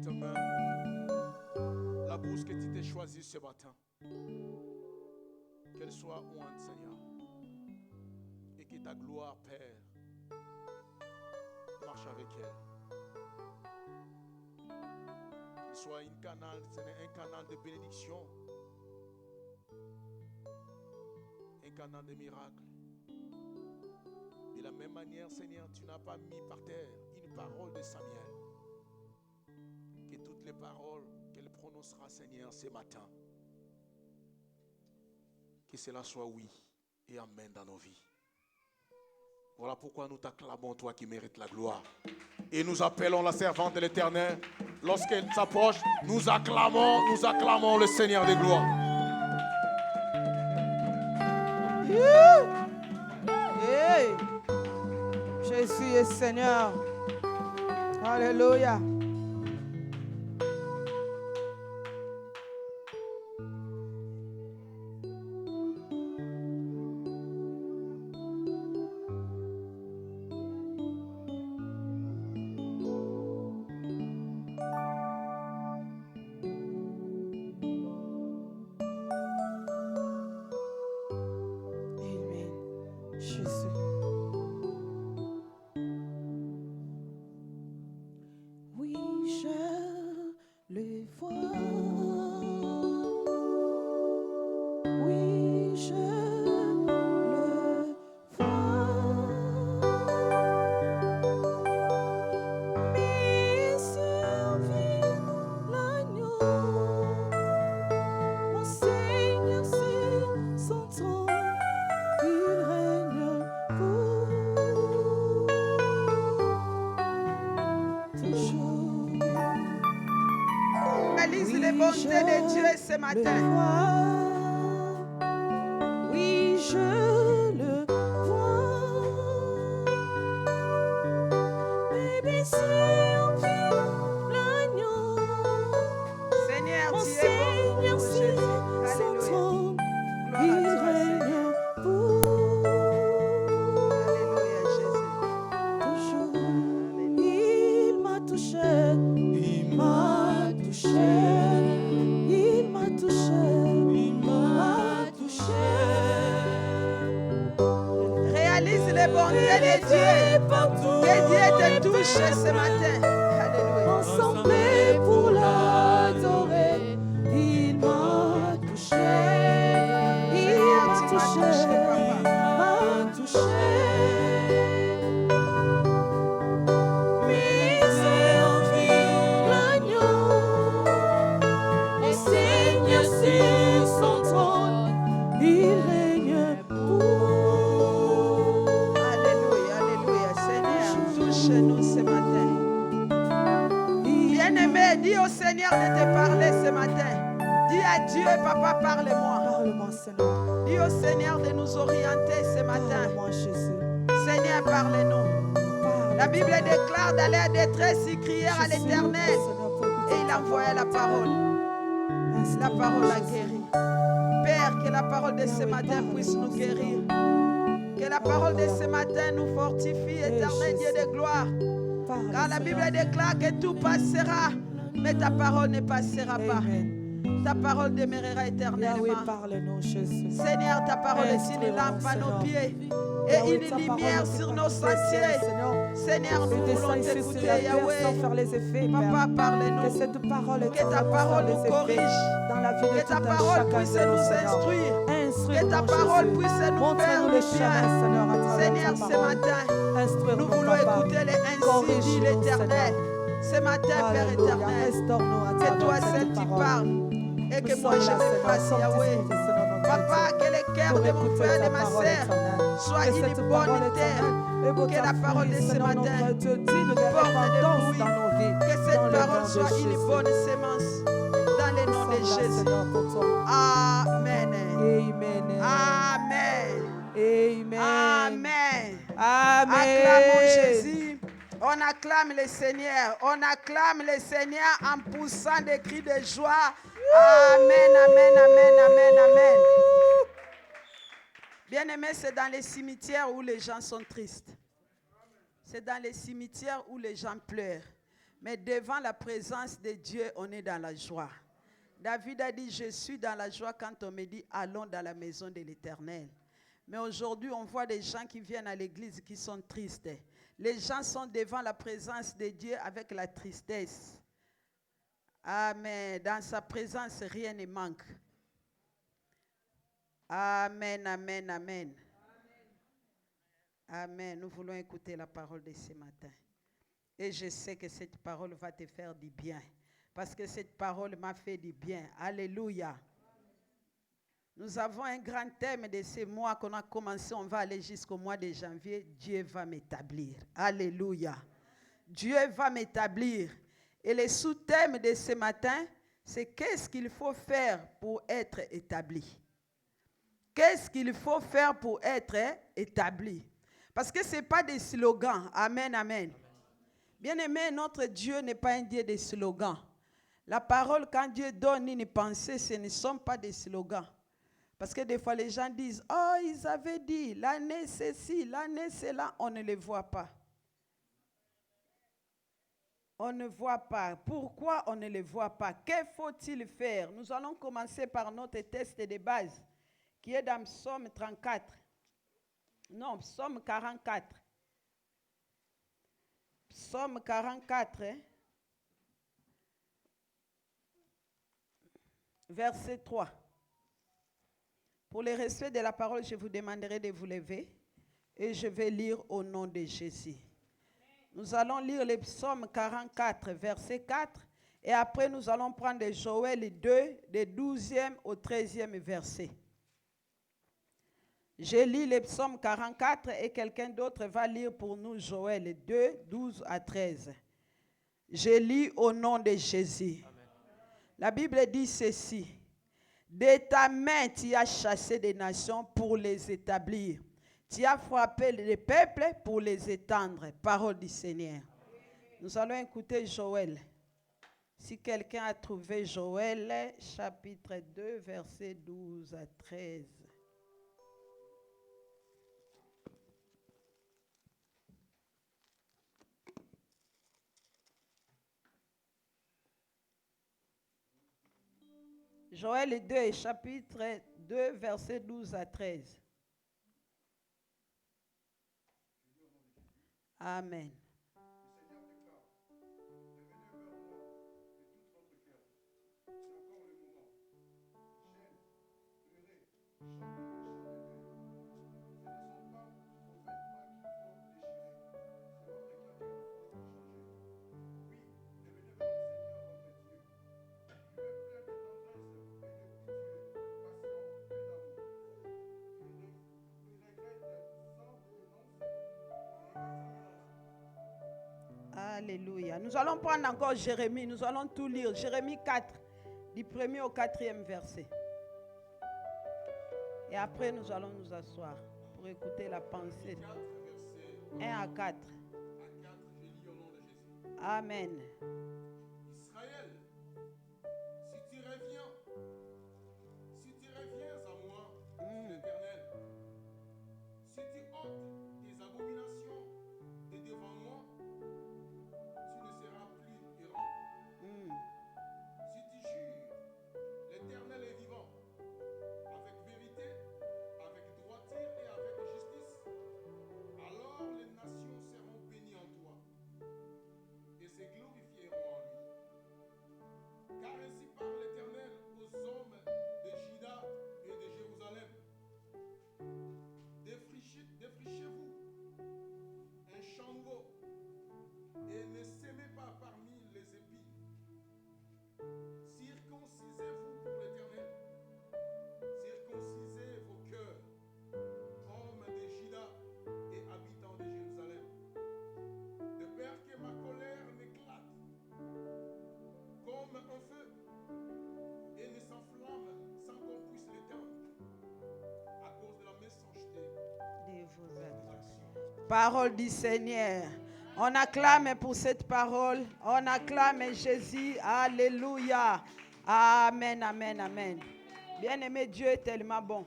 tes mains la bourse que tu t'es choisie ce matin. Qu'elle soit ointe, Seigneur. Et que ta gloire, Père, marche avec elle. Qu'il soit un canal de bénédiction. Un canal de miracle. De la même manière, Seigneur, tu n'as pas mis par terre une parole de Samuel. Que toutes les paroles qu'elle prononcera, Seigneur, ce matin, que cela soit oui et amen dans nos vies. Voilà pourquoi nous t'acclamons, toi qui mérites la gloire. Et nous appelons la servante de l'Éternel. Lorsqu'elle s'approche, nous acclamons le Seigneur des gloires. Hey. Jésus est Seigneur. Alléluia. Ce matin. Oui, je le vois. Bébé, si on vit l'agneau. Seigneur, tu es bon. Seigneur, son trône, il règne pour. Alléluia, Jésus. Toujours, il m'a touché. Il m'a touché. Réalise les bontés de Dieu. Que Dieu te touche ce matin. Alléluia. Ensemble pour l'adorer. Il m'a touché. Il m'a touché. Il m'a touché. Misé en vie l'agneau. Le Seigneur sur son trône. Il règne pour. Alléluia, Alléluia. Seigneur, touche-nous ce matin. Bien-aimé, dis au Seigneur de te parler ce matin. Dis à Dieu, Papa, parle-moi. Parle-moi, Seigneur. Dis au Seigneur de nous orienter ce matin. Parle-moi, Jésus. Seigneur, parle-nous. La Bible déclare dans la détresse, ils crièrent à l'Éternel et il envoya la parole. La parole a guéri. Père, que la parole de ce matin puisse nous guérir. Que la parole de ce matin nous fortifie, éternel Dieu de gloire. Car la Bible déclare que tout passera, mais ta parole ne passera pas. Ta parole demeurera éternellement. Seigneur, ta parole est une lampe à nos pieds et une lumière sur nos sentiers. Seigneur, nous voulons t'écouter, Yahweh. Papa, parle-nous. Que ta parole nous corrige. Que ta parole puisse nous instruire. Que ta parole puisse nous faire du bien. Seigneur, ce matin, nous voulons écouter les ainsi dit l'Éternel. Ce matin, Père éternel, que toi seul tu parles et que moi je me fasse, Yahweh. Papa, que le cœur de mon frère et de ma sœur soit une bonne terre. Que la parole de ce matin porte des fruits. Que cette parole soit une bonne sémence. Dans le nom de Jésus. Amen. Amen. Amen. Amen. Amen. Acclamons Jésus. On acclame le Seigneur. On acclame le Seigneur en poussant des cris de joie. Amen, amen, amen, amen, amen. Bien-aimé, c'est dans les cimetières où les gens sont tristes. C'est dans les cimetières où les gens pleurent. Mais devant la présence de Dieu, on est dans la joie. David a dit, je suis dans la joie quand on me dit, allons dans la maison de l'Éternel. Mais aujourd'hui, on voit des gens qui viennent à l'église qui sont tristes. Les gens sont devant la présence de Dieu avec la tristesse. Amen. Dans sa présence, rien ne manque. Amen, amen, amen. Amen. Nous voulons écouter la parole de ce matin. Et je sais que cette parole va te faire du bien. Parce que cette parole m'a fait du bien. Alléluia. Nous avons un grand thème de ce mois qu'on a commencé. On va aller jusqu'au mois de janvier. Dieu va m'établir. Alléluia. Dieu va m'établir. Et le sous-thème de ce matin, c'est qu'est-ce qu'il faut faire pour être établi. Qu'est-ce qu'il faut faire pour être établi? Parce que ce n'est pas des slogans. Amen, amen. Bien-aimé, notre Dieu n'est pas un Dieu des slogans. La parole, quand Dieu donne une pensée, ce ne sont pas des slogans. Parce que des fois, les gens disent, oh, ils avaient dit, l'année c'est ci, l'année c'est là. On ne les voit pas. On ne voit pas. Pourquoi on ne les voit pas? Que faut-il faire? Nous allons commencer par notre test de base, qui est dans Psaume 34. Non, Psaume 44. Psaume 44, verset 3. Pour le respect de la parole, je vous demanderai de vous lever et je vais lire au nom de Jésus. Nous allons lire le Psaume 44, verset 4, et après nous allons prendre Joël 2, du 12e au 13e verset. Je lis le Psaume 44 et quelqu'un d'autre va lire pour nous Joël 2, 12 à 13. Je lis au nom de Jésus. Amen. La Bible dit ceci. De ta main, tu as chassé des nations pour les établir. Tu as frappé les peuples pour les étendre. Parole du Seigneur. Nous allons écouter Joël. Si quelqu'un a trouvé Joël, chapitre 2, verset 12 à 13. Joël 2, chapitre 2, verset 12 à 13. Amen. Alléluia. Nous allons prendre encore Jérémie. Nous allons tout lire. Jérémie 4, du 1er au 4e verset. Et après, nous allons nous asseoir pour écouter la pensée. 1 à 4. Amen. Israël, si tu reviens à moi, l'Éternel, si tu ôtes tes abominations de devant moi, tu ne seras plus errant. Si tu jures, l'Éternel est vivant, avec vérité, avec droiture et avec justice, alors les nations seront bénies en toi et se glorifieront en lui. Car ainsi parle l'Éternel aux hommes de Juda et de Jérusalem. Défrichez-vous un champ nouveau et ne sémez pas parmi les épis. Circoncisez-vous pour l'Éternel. Circoncisez vos cœurs, hommes de Juda et habitants de Jérusalem. De peur que ma colère n'éclate comme un feu et ne s'enflamme sans qu'on puisse l'éteindre à cause de la méchanceté de vos actions. Parole du Seigneur. On acclame pour cette parole. On acclame Jésus. Alléluia. Amen, amen, amen. Bien-aimé, Dieu est tellement bon.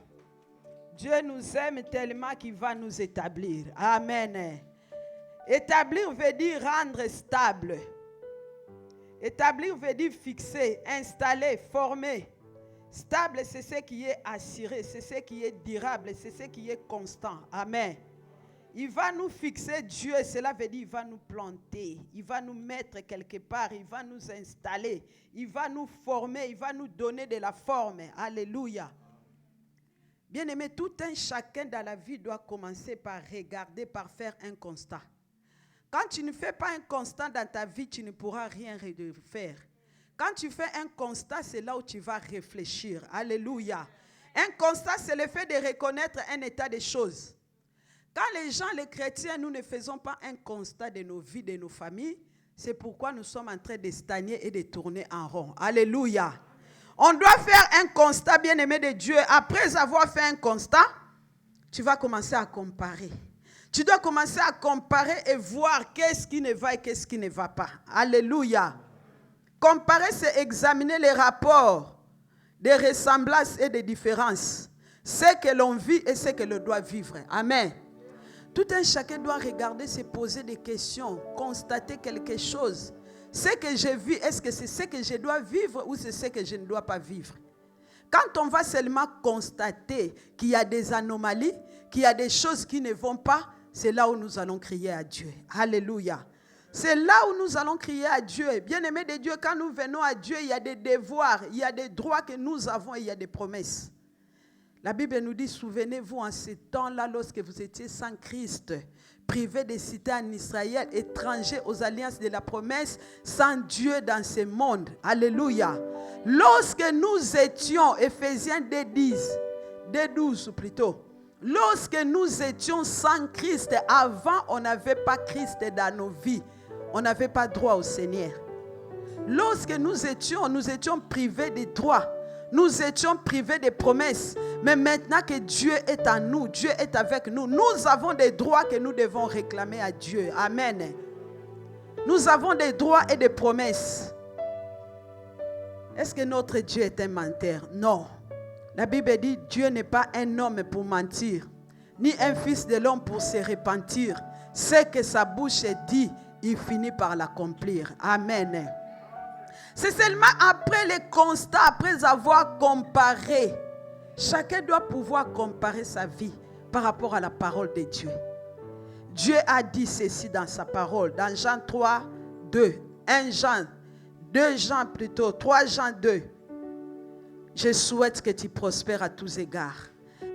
Dieu nous aime tellement qu'il va nous établir. Amen. Établir veut dire rendre stable. Établir veut dire fixer, installer, former. Stable, c'est ce qui est assuré, c'est ce qui est durable, c'est ce qui est constant. Amen. Il va nous fixer Dieu, cela veut dire il va nous planter, il va nous mettre quelque part, il va nous installer, il va nous former, il va nous donner de la forme. Alléluia. Bien-aimé, tout un chacun dans la vie doit commencer par regarder, par faire un constat. Quand tu ne fais pas un constat dans ta vie, tu ne pourras rien faire. Quand tu fais un constat, c'est là où tu vas réfléchir. Alléluia. Un constat, c'est le fait de reconnaître un état de choses. Quand les gens, les chrétiens, nous ne faisons pas un constat de nos vies, de nos familles, c'est pourquoi nous sommes en train de stagner et de tourner en rond. Alléluia. On doit faire un constat, bien-aimé de Dieu. Après avoir fait un constat, tu vas commencer à comparer. Tu dois commencer à comparer et voir qu'est-ce qui ne va et qu'est-ce qui ne va pas. Alléluia. Comparer, c'est examiner les rapports, des ressemblances et des différences. Ce que l'on vit et ce que l'on doit vivre. Amen. Tout un chacun doit regarder, se poser des questions, constater quelque chose. Ce que je vis, est-ce que c'est ce que je dois vivre ou c'est ce que je ne dois pas vivre? Quand on va seulement constater qu'il y a des anomalies, qu'il y a des choses qui ne vont pas, c'est là où nous allons crier à Dieu. Alléluia. C'est là où nous allons crier à Dieu. Bien-aimés de Dieu, quand nous venons à Dieu, il y a des devoirs, il y a des droits que nous avons et il y a des promesses. La Bible nous dit, souvenez-vous en ces temps-là, lorsque vous étiez sans Christ, privés des cités en Israël, étrangers aux alliances de la promesse, sans Dieu dans ce monde. Alléluia. Lorsque nous étions, Éphésiens 2:12 plutôt, lorsque nous étions sans Christ, avant on n'avait pas Christ dans nos vies, on n'avait pas droit au Seigneur. Lorsque nous étions privés des droits, nous étions privés des promesses. Mais maintenant que Dieu est en nous, Dieu est avec nous, nous avons des droits que nous devons réclamer à Dieu. Amen. Nous avons des droits et des promesses. Est-ce que notre Dieu est un menteur? Non. La Bible dit, Dieu n'est pas un homme pour mentir, ni un fils de l'homme pour se repentir. Ce que sa bouche dit, il finit par l'accomplir. Amen. C'est seulement après les constats, après avoir comparé. Chacun doit pouvoir comparer sa vie par rapport à la parole de Dieu. Dieu a dit ceci dans sa parole, dans Jean 3, 2, 1 Jean, 2 Jean plutôt, 3 Jean 2. Je souhaite que tu prospères à tous égards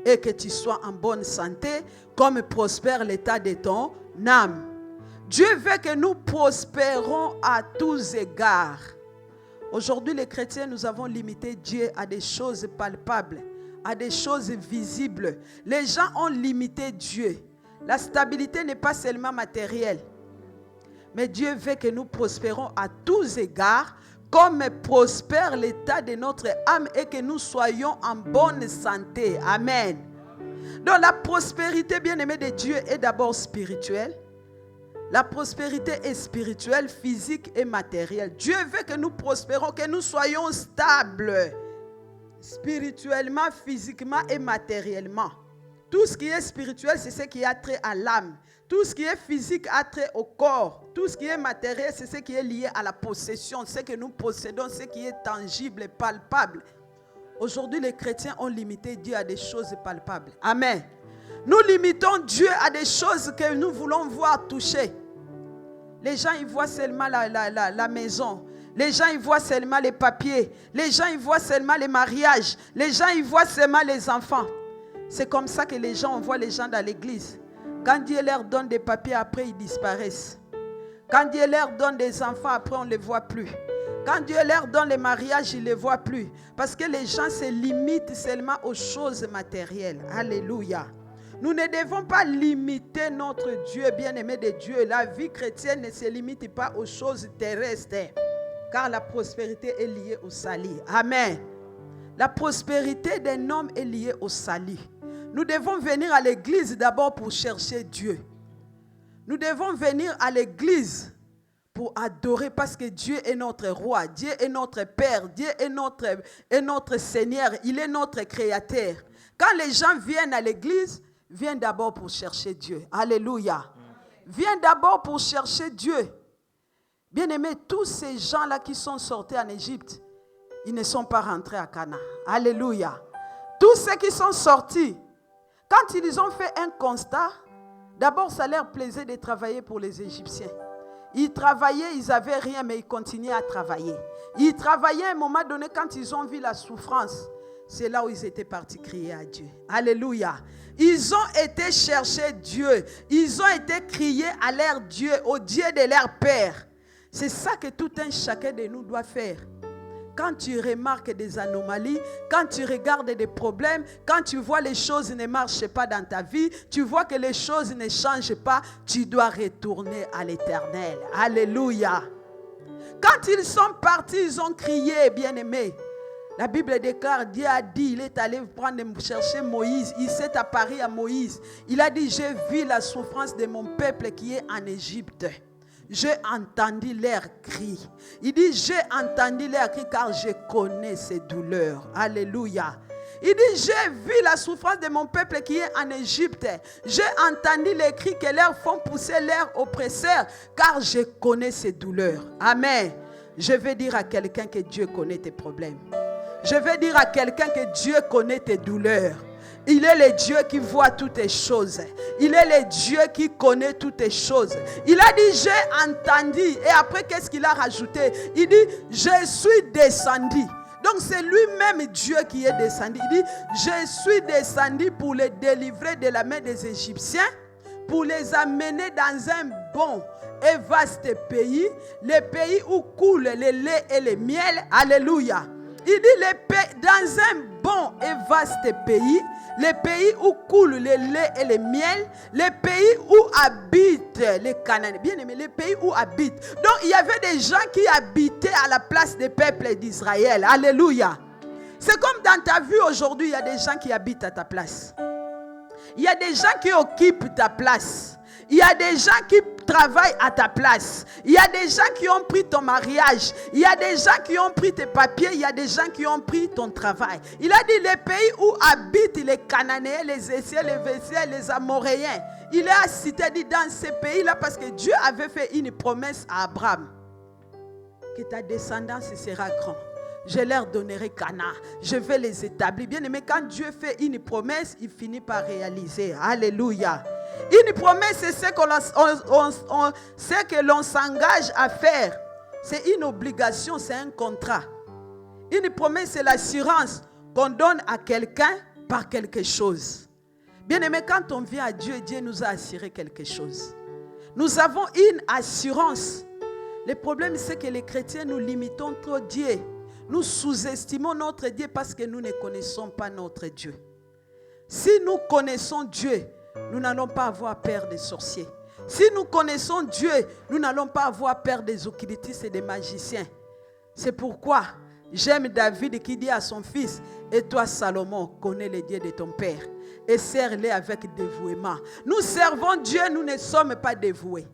et que tu sois en bonne santé comme prospère l'état de ton âme. Dieu veut que nous prospérons à tous égards. Aujourd'hui, les chrétiens, nous avons limité Dieu à des choses palpables, à des choses visibles. Les gens ont limité Dieu. La stabilité n'est pas seulement matérielle. Mais Dieu veut que nous prospérons à tous égards, comme prospère l'état de notre âme et que nous soyons en bonne santé. Amen. Donc la prospérité, bien-aimée de Dieu, est d'abord spirituelle. La prospérité est spirituelle, physique et matérielle. Dieu veut que nous prospérons, que nous soyons stables, spirituellement, physiquement et matériellement. Tout ce qui est spirituel, c'est ce qui a trait à l'âme. Tout ce qui est physique a trait au corps. Tout ce qui est matériel, c'est ce qui est lié à la possession, ce que nous possédons, ce qui est tangible et palpable. Aujourd'hui, les chrétiens ont limité Dieu à des choses palpables. Amen. Nous limitons Dieu à des choses que nous voulons voir toucher. Les gens, ils voient seulement la maison. Les gens, ils voient seulement les papiers. Les gens, ils voient seulement les mariages. Les gens, ils voient seulement les enfants. C'est comme ça que les gens, on voit les gens dans l'église. Quand Dieu leur donne des papiers, après, ils disparaissent. Quand Dieu leur donne des enfants, après, on ne les voit plus. Quand Dieu leur donne les mariages, ils ne les voient plus. Parce que les gens se limitent seulement aux choses matérielles. Alléluia. Nous ne devons pas limiter notre Dieu, bien-aimé de Dieu. La vie chrétienne ne se limite pas aux choses terrestres, car la prospérité est liée au salut. Amen. La prospérité d'un homme est liée au salut. Nous devons venir à l'église d'abord pour chercher Dieu. Nous devons venir à l'église pour adorer parce que Dieu est notre roi, Dieu est notre Père, Dieu est notre Seigneur, il est notre Créateur. Quand les gens viennent à l'église, viens d'abord pour chercher Dieu. Alléluia. Viens d'abord pour chercher Dieu. Bien-aimés, tous ces gens-là qui sont sortis en Égypte, ils ne sont pas rentrés à Canaan. Alléluia. Tous ceux qui sont sortis, quand ils ont fait un constat, d'abord ça leur plaisait de travailler pour les Égyptiens. Ils travaillaient, ils n'avaient rien, mais ils continuaient à travailler. Ils travaillaient à un moment donné, quand ils ont vu la souffrance, c'est là où ils étaient partis crier à Dieu. Alléluia. Ils ont été chercher Dieu. Ils ont été crier à leur Dieu, au Dieu de leur Père. C'est ça que tout un chacun de nous doit faire. Quand tu remarques des anomalies, quand tu regardes des problèmes, quand tu vois les choses ne marchent pas dans ta vie, tu vois que les choses ne changent pas, tu dois retourner à l'Éternel. Alléluia. Quand ils sont partis, ils ont crié, bien-aimés. La Bible déclare, Dieu a dit, il est allé chercher Moïse. Il s'est apparu à Moïse. Il a dit, j'ai vu la souffrance de mon peuple qui est en Égypte. J'ai entendu leurs cris. Il dit, j'ai entendu leurs cris car je connais ces douleurs. Alléluia. Il dit, j'ai vu la souffrance de mon peuple qui est en Égypte. J'ai entendu les cris que leur font pousser leurs oppresseurs car je connais ces douleurs. Amen. Je vais dire à quelqu'un que Dieu connaît tes problèmes. Je vais dire à quelqu'un que Dieu connaît tes douleurs. Il est le Dieu qui voit toutes les choses. Il est le Dieu qui connaît toutes les choses. Il a dit, j'ai entendu. Et après, qu'est-ce qu'il a rajouté? Il dit, je suis descendu. Donc, c'est lui-même Dieu qui est descendu. Il dit, je suis descendu pour les délivrer de la main des Égyptiens, pour les amener dans un bon et vaste pays, le pays où coule le lait et le miel. Alléluia. Il dit, dans un bon et vaste pays, le pays où coule le lait et le miel, le pays où habitent les Cananéens. Bien aimé, le pays où habitent. Donc, il y avait des gens qui habitaient à la place des peuples d'Israël. Alléluia. C'est comme dans ta vie aujourd'hui, il y a des gens qui habitent à ta place. Il y a des gens qui occupent ta place. Il y a des gens qui travaillent à ta place. Il y a des gens qui ont pris ton mariage. Il y a des gens qui ont pris tes papiers. Il y a des gens qui ont pris ton travail. Il a dit les pays où habitent les Cananéens, les Hésiens, les Vésiens, les Amoréens. Il a cité, dit dans ces pays-là parce que Dieu avait fait une promesse à Abraham. Que ta descendance sera grande. Je leur donnerai Canaan. Je vais les établir. Bien aimé, quand Dieu fait une promesse, il finit par réaliser. Alléluia. Une promesse, c'est ce que l'on s'engage à faire. C'est une obligation, c'est un contrat. Une promesse, c'est l'assurance qu'on donne à quelqu'un par quelque chose. Bien aimé, quand on vient à Dieu, Dieu nous a assuré quelque chose. Nous avons une assurance. Le problème, c'est que les chrétiens, nous limitons trop Dieu. Nous sous-estimons notre Dieu parce que nous ne connaissons pas notre Dieu. Si nous connaissons Dieu, nous n'allons pas avoir peur des sorciers. Si nous connaissons Dieu, nous n'allons pas avoir peur des occultistes et des magiciens. C'est pourquoi j'aime David qui dit à son fils, et toi Salomon, connais les dieux de ton père et sers-les avec dévouement. Nous servons Dieu, nous ne sommes pas dévoués.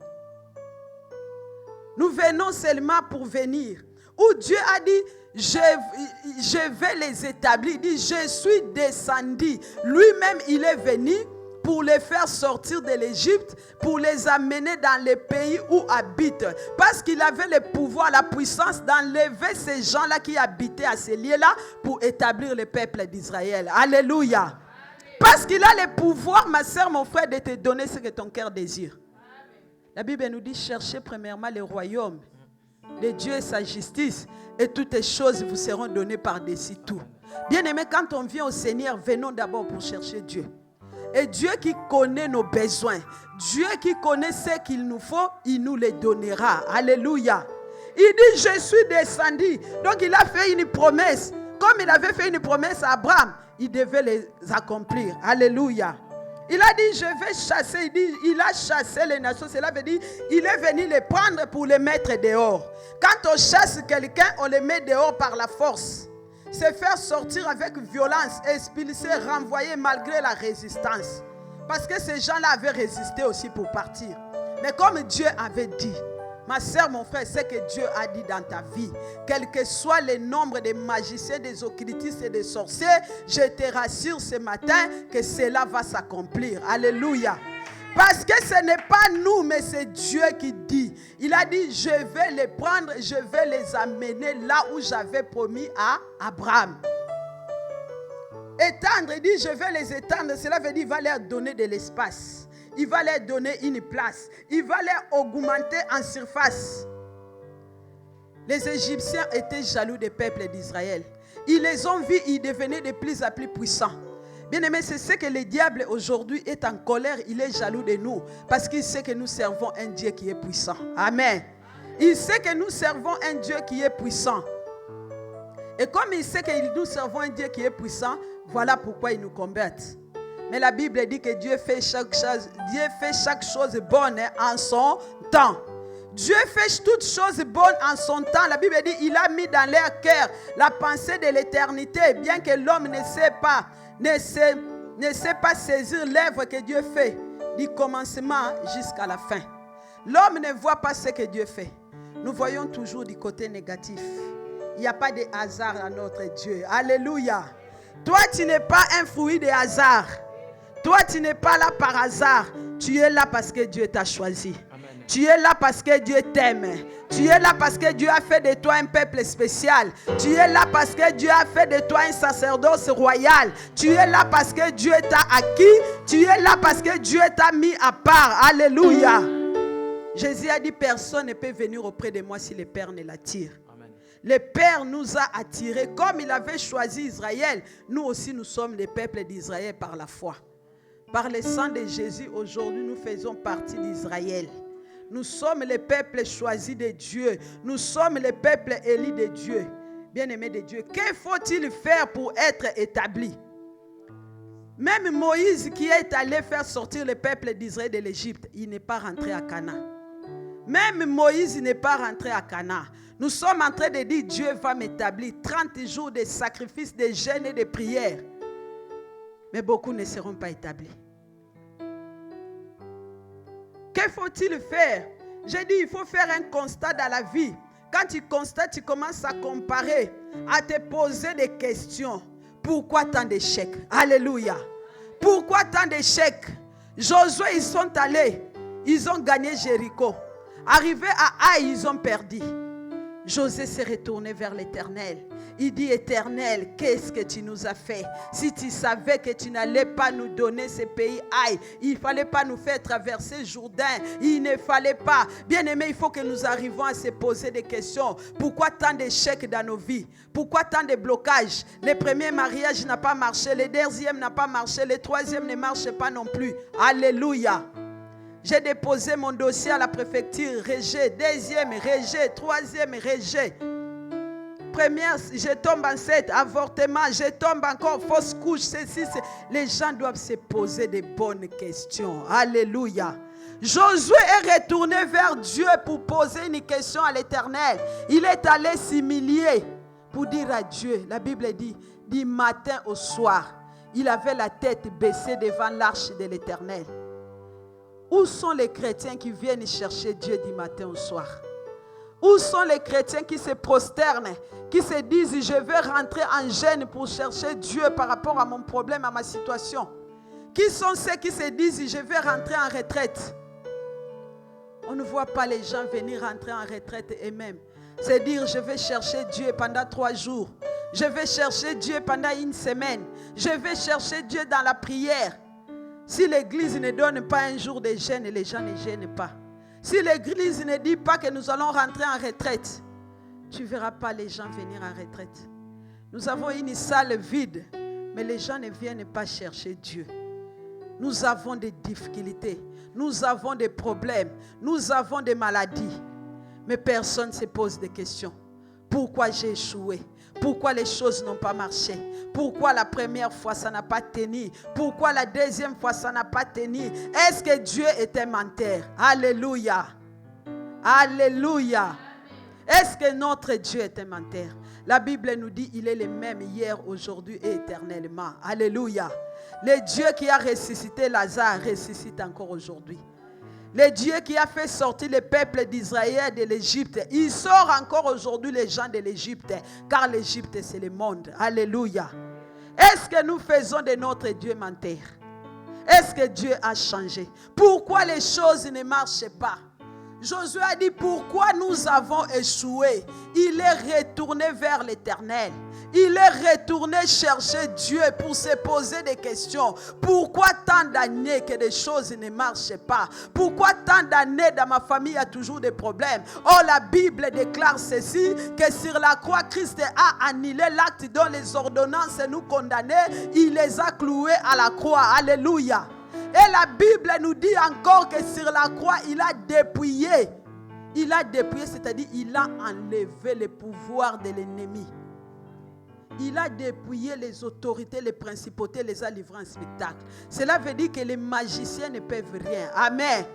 Nous venons seulement pour venir. Où Dieu a dit, je vais les établir. Il dit, je suis descendu. Lui-même, il est venu pour les faire sortir de l'Égypte, pour les amener dans les pays où habitent. Parce qu'il avait le pouvoir, la puissance d'enlever ces gens-là qui habitaient à ces lieux-là pour établir le peuple d'Israël. Alléluia. Amen. Parce qu'il a le pouvoir, ma soeur, mon frère, de te donner ce que ton cœur désire. Amen. La Bible nous dit, cherchez premièrement le royaume de Dieu et sa justice, et toutes les choses vous seront données par-dessus tout. Bien aimé, quand on vient au Seigneur, venons d'abord pour chercher Dieu. Et Dieu qui connaît nos besoins, Dieu qui connaît ce qu'il nous faut, il nous les donnera. Alléluia. Il dit, je suis descendu. Donc il a fait une promesse. Comme il avait fait une promesse à Abraham, il devait les accomplir. Alléluia. Il a dit, je vais chasser. Il dit, il a chassé les nations. Cela veut dire, il est venu les prendre pour les mettre dehors. Quand on chasse quelqu'un, on les met dehors par la force. C'est faire sortir avec violence, expulser, renvoyer malgré la résistance. Parce que ces gens-là avaient résisté aussi pour partir. Mais comme Dieu avait dit, ma soeur, mon frère, c'est que Dieu a dit dans ta vie, quel que soit le nombre de magiciens, des occultistes et des sorciers, je te rassure ce matin que cela va s'accomplir. Alléluia. Parce que ce n'est pas nous, mais c'est Dieu qui dit. Il a dit, je vais les prendre, je vais les amener là où j'avais promis à Abraham. Étendre, il dit, je vais les étendre. Cela veut dire, il va leur donner de l'espace. Il va leur donner une place. Il va leur augmenter en surface. Les Égyptiens étaient jaloux des peuples d'Israël. Ils les ont vus, ils devenaient de plus en plus puissants. Bien aimé, c'est ce que le diable aujourd'hui est en colère. Il est jaloux de nous parce qu'il sait que nous servons un Dieu qui est puissant. Amen. Il sait que nous servons un Dieu qui est puissant. Et comme il sait que nous servons un Dieu qui est puissant, voilà pourquoi il nous combat. Mais la Bible dit que Dieu fait chaque chose bonne en son temps. Dieu fait toutes choses bonnes en son temps. La Bible dit il a mis dans leur cœur la pensée de l'éternité, bien que l'homme ne sait pas saisir l'œuvre que Dieu fait du commencement jusqu'à la fin. L'homme ne voit pas ce que Dieu fait. Nous voyons toujours du côté négatif. Il n'y a pas de hasard à notre Dieu. Alléluia. Toi, tu n'es pas un fruit de hasard. Toi, tu n'es pas là par hasard. Tu es là parce que Dieu t'a choisi. Amen. Tu es là parce que Dieu t'aime. Tu es là parce que Dieu a fait de toi un peuple spécial. Tu es là parce que Dieu a fait de toi un sacerdoce royal. Tu es là parce que Dieu t'a acquis. Tu es là parce que Dieu t'a mis à part. Alléluia. Jésus a dit, personne ne peut venir auprès de moi si le Père ne l'attire. Le Père nous a attirés. Comme il avait choisi Israël, nous aussi nous sommes les peuples d'Israël par la foi. Par le sang de Jésus, aujourd'hui nous faisons partie d'Israël. Nous sommes les peuples choisis de Dieu. Nous sommes les peuples élus de Dieu. Bien-aimés de Dieu, que faut-il faire pour être établi? Même Moïse qui est allé faire sortir le peuple d'Israël de l'Égypte, il n'est pas rentré à Canaan. Même Moïse n'est pas rentré à Canaan. Nous sommes en train de dire Dieu va m'établir 30 jours de sacrifices, de jeûnes et de prières. Mais beaucoup ne seront pas établis. Que faut-il faire? J'ai dit, il faut faire un constat dans la vie. Quand tu constates, tu commences à comparer, à te poser des questions. Pourquoi tant d'échecs? Alléluia. Pourquoi tant d'échecs? Josué, ils sont allés. Ils ont gagné Jéricho. Arrivés à Haï, ils ont perdu. José s'est retourné vers l'Éternel. Il dit, Éternel, qu'est-ce que tu nous as fait? Si tu savais que tu n'allais pas nous donner ce pays, aïe, il ne fallait pas nous faire traverser Jourdain. Il ne fallait pas. Bien aimé, il faut que nous arrivions à se poser des questions. Pourquoi tant d'échecs dans nos vies? Pourquoi tant de blocages? Le premier mariage n'a pas marché, le deuxième n'a pas marché, le troisième ne marche pas non plus. Alléluia. J'ai déposé mon dossier à la préfecture, rejet, deuxième, rejet, troisième, rejet. Première, je tombe enceinte, avortement, je tombe encore, fausse couche, ceci. Les gens doivent se poser des bonnes questions. Alléluia. Josué est retourné vers Dieu pour poser une question à l'Éternel. Il est allé s'humilier pour dire à Dieu, la Bible dit, du matin au soir, il avait la tête baissée devant l'arche de l'Éternel. Où sont les chrétiens qui viennent chercher Dieu du matin au soir? Où sont les chrétiens qui se prosternent, qui se disent, je vais rentrer en jeûne pour chercher Dieu par rapport à mon problème, à ma situation? Qui sont ceux qui se disent, je vais rentrer en retraite? On ne voit pas les gens venir rentrer en retraite eux-mêmes. C'est dire, je vais chercher Dieu pendant 3 jours. Je vais chercher Dieu pendant 1 semaine. Je vais chercher Dieu dans la prière. Si l'église ne donne pas un jour de jeûne, les gens ne jeûnent pas. Si l'église ne dit pas que nous allons rentrer en retraite, tu ne verras pas les gens venir en retraite. Nous avons une salle vide, mais les gens ne viennent pas chercher Dieu. Nous avons des difficultés, nous avons des problèmes, nous avons des maladies. Mais personne ne se pose des questions. Pourquoi j'ai échoué? Pourquoi les choses n'ont pas marché? Pourquoi la première fois ça n'a pas tenu? Pourquoi la deuxième fois ça n'a pas tenu? Est-ce que Dieu est un menteur? Alléluia. Alléluia. Est-ce que notre Dieu est un menteur? La Bible nous dit il est le même hier, aujourd'hui et éternellement. Alléluia. Le Dieu qui a ressuscité Lazare ressuscite encore aujourd'hui. Le Dieu qui a fait sortir le peuple d'Israël de l'Égypte, il sort encore aujourd'hui les gens de l'Égypte, car l'Égypte c'est le monde. Alléluia. Est-ce que nous faisons de notre Dieu menteur? Est-ce que Dieu a changé? Pourquoi les choses ne marchent pas? Josué a dit, pourquoi nous avons échoué? Il est retourné vers l'Éternel. Il est retourné chercher Dieu pour se poser des questions. Pourquoi tant d'années que des choses ne marchent pas? Pourquoi tant d'années dans ma famille il y a toujours des problèmes? Oh, la Bible déclare ceci, que sur la croix, Christ a annulé l'acte dont les ordonnances nous condamnaient. Il les a cloués à la croix. Alléluia. Et la Bible nous dit encore que sur la croix, il a dépouillé. Il a dépouillé, c'est-à-dire il a enlevé le pouvoir de l'ennemi. Il a dépouillé les autorités, les principautés, les a livrés en spectacle. Cela veut dire que les magiciens ne peuvent rien. Amen.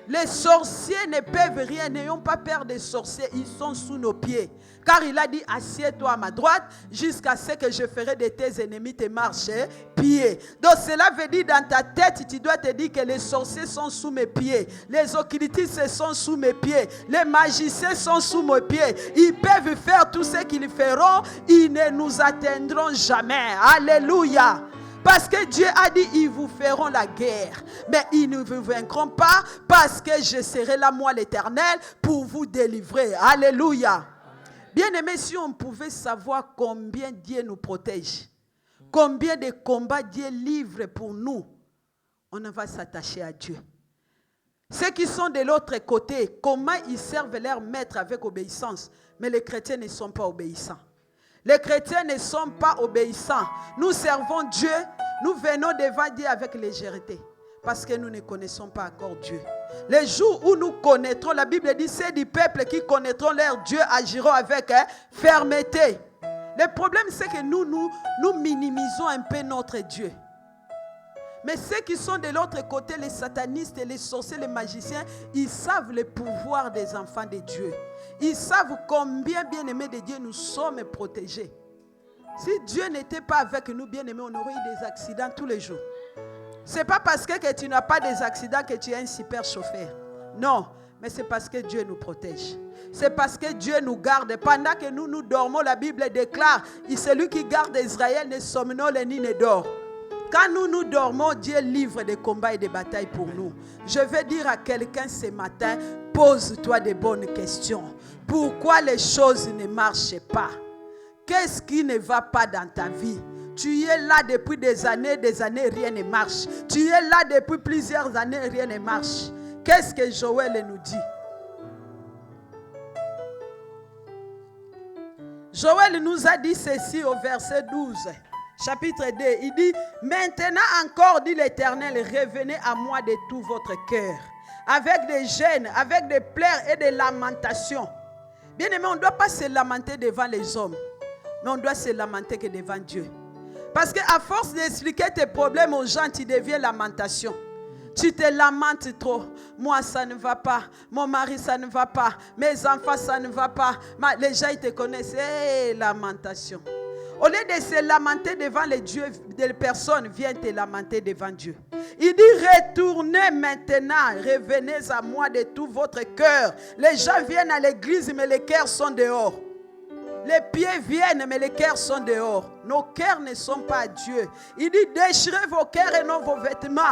Les sorciers ne peuvent rien. N'ayons pas peur des sorciers. Ils sont sous nos pieds. Car il a dit, assieds-toi à ma droite jusqu'à ce que je ferai de tes ennemis tes marchepieds. Donc cela veut dire dans ta tête, tu dois te dire que les sorciers sont sous mes pieds. Les occultistes sont sous mes pieds. Les magiciens sont sous mes pieds. Ils peuvent faire tout ce qu'ils feront. Ils ne nous atteindront jamais. Alléluia. Parce que Dieu a dit, ils vous feront la guerre. Mais ils ne vous vaincront pas parce que je serai là, moi l'Éternel, pour vous délivrer. Alléluia. Bien-aimés, si on pouvait savoir combien Dieu nous protège, combien de combats Dieu livre pour nous, on va s'attacher à Dieu. Ceux qui sont de l'autre côté, comment ils servent leur maître avec obéissance, mais les chrétiens ne sont pas obéissants. Les chrétiens ne sont pas obéissants. Nous servons Dieu, nous venons devant Dieu avec légèreté. Parce que nous ne connaissons pas encore Dieu. Les jours où nous connaîtrons, la Bible dit, c'est du peuple qui connaîtront leur Dieu, agiront avec fermeté. Le problème, c'est que nous minimisons un peu notre Dieu. Mais ceux qui sont de l'autre côté, les satanistes, les sorciers, les magiciens, ils savent le pouvoir des enfants de Dieu. Ils savent combien, bien-aimés de Dieu, nous sommes protégés. Si Dieu n'était pas avec nous, bien-aimés, on aurait eu des accidents tous les jours. Ce n'est pas parce que tu n'as pas des accidents que tu es un super chauffeur. Non, mais c'est parce que Dieu nous protège. C'est parce que Dieu nous garde. Pendant que nous dormons, la Bible déclare, celui qui garde Israël ne somnole ni ne dort. Quand nous dormons, Dieu livre des combats et des batailles pour nous. Je vais dire à quelqu'un ce matin, pose-toi des bonnes questions. Pourquoi les choses ne marchent pas? Qu'est-ce qui ne va pas dans ta vie? Tu es là depuis des années, rien ne marche. Tu es là depuis plusieurs années, rien ne marche. Qu'est-ce que Joël nous dit? Joël nous a dit ceci au verset 12. Chapitre 2, il dit, maintenant encore, dit l'Éternel, revenez à moi de tout votre cœur, avec des gênes, avec des pleurs et des lamentations. Bien aimé, on ne doit pas se lamenter devant les hommes, mais on doit se lamenter que devant Dieu. Parce qu'à force d'expliquer tes problèmes aux gens, tu deviens lamentation. Tu te lamentes trop. Moi, ça ne va pas. Mon mari, ça ne va pas. Mes enfants, ça ne va pas. Les gens, ils te connaissent. Lamentation. Au lieu de se lamenter devant les dieux, des personnes, viens te lamenter devant Dieu. Il dit, retournez maintenant, revenez à moi de tout votre cœur. Les gens viennent à l'église, mais les cœurs sont dehors. Les pieds viennent, mais les cœurs sont dehors. Nos cœurs ne sont pas à Dieu. Il dit, déchirez vos cœurs et non vos vêtements.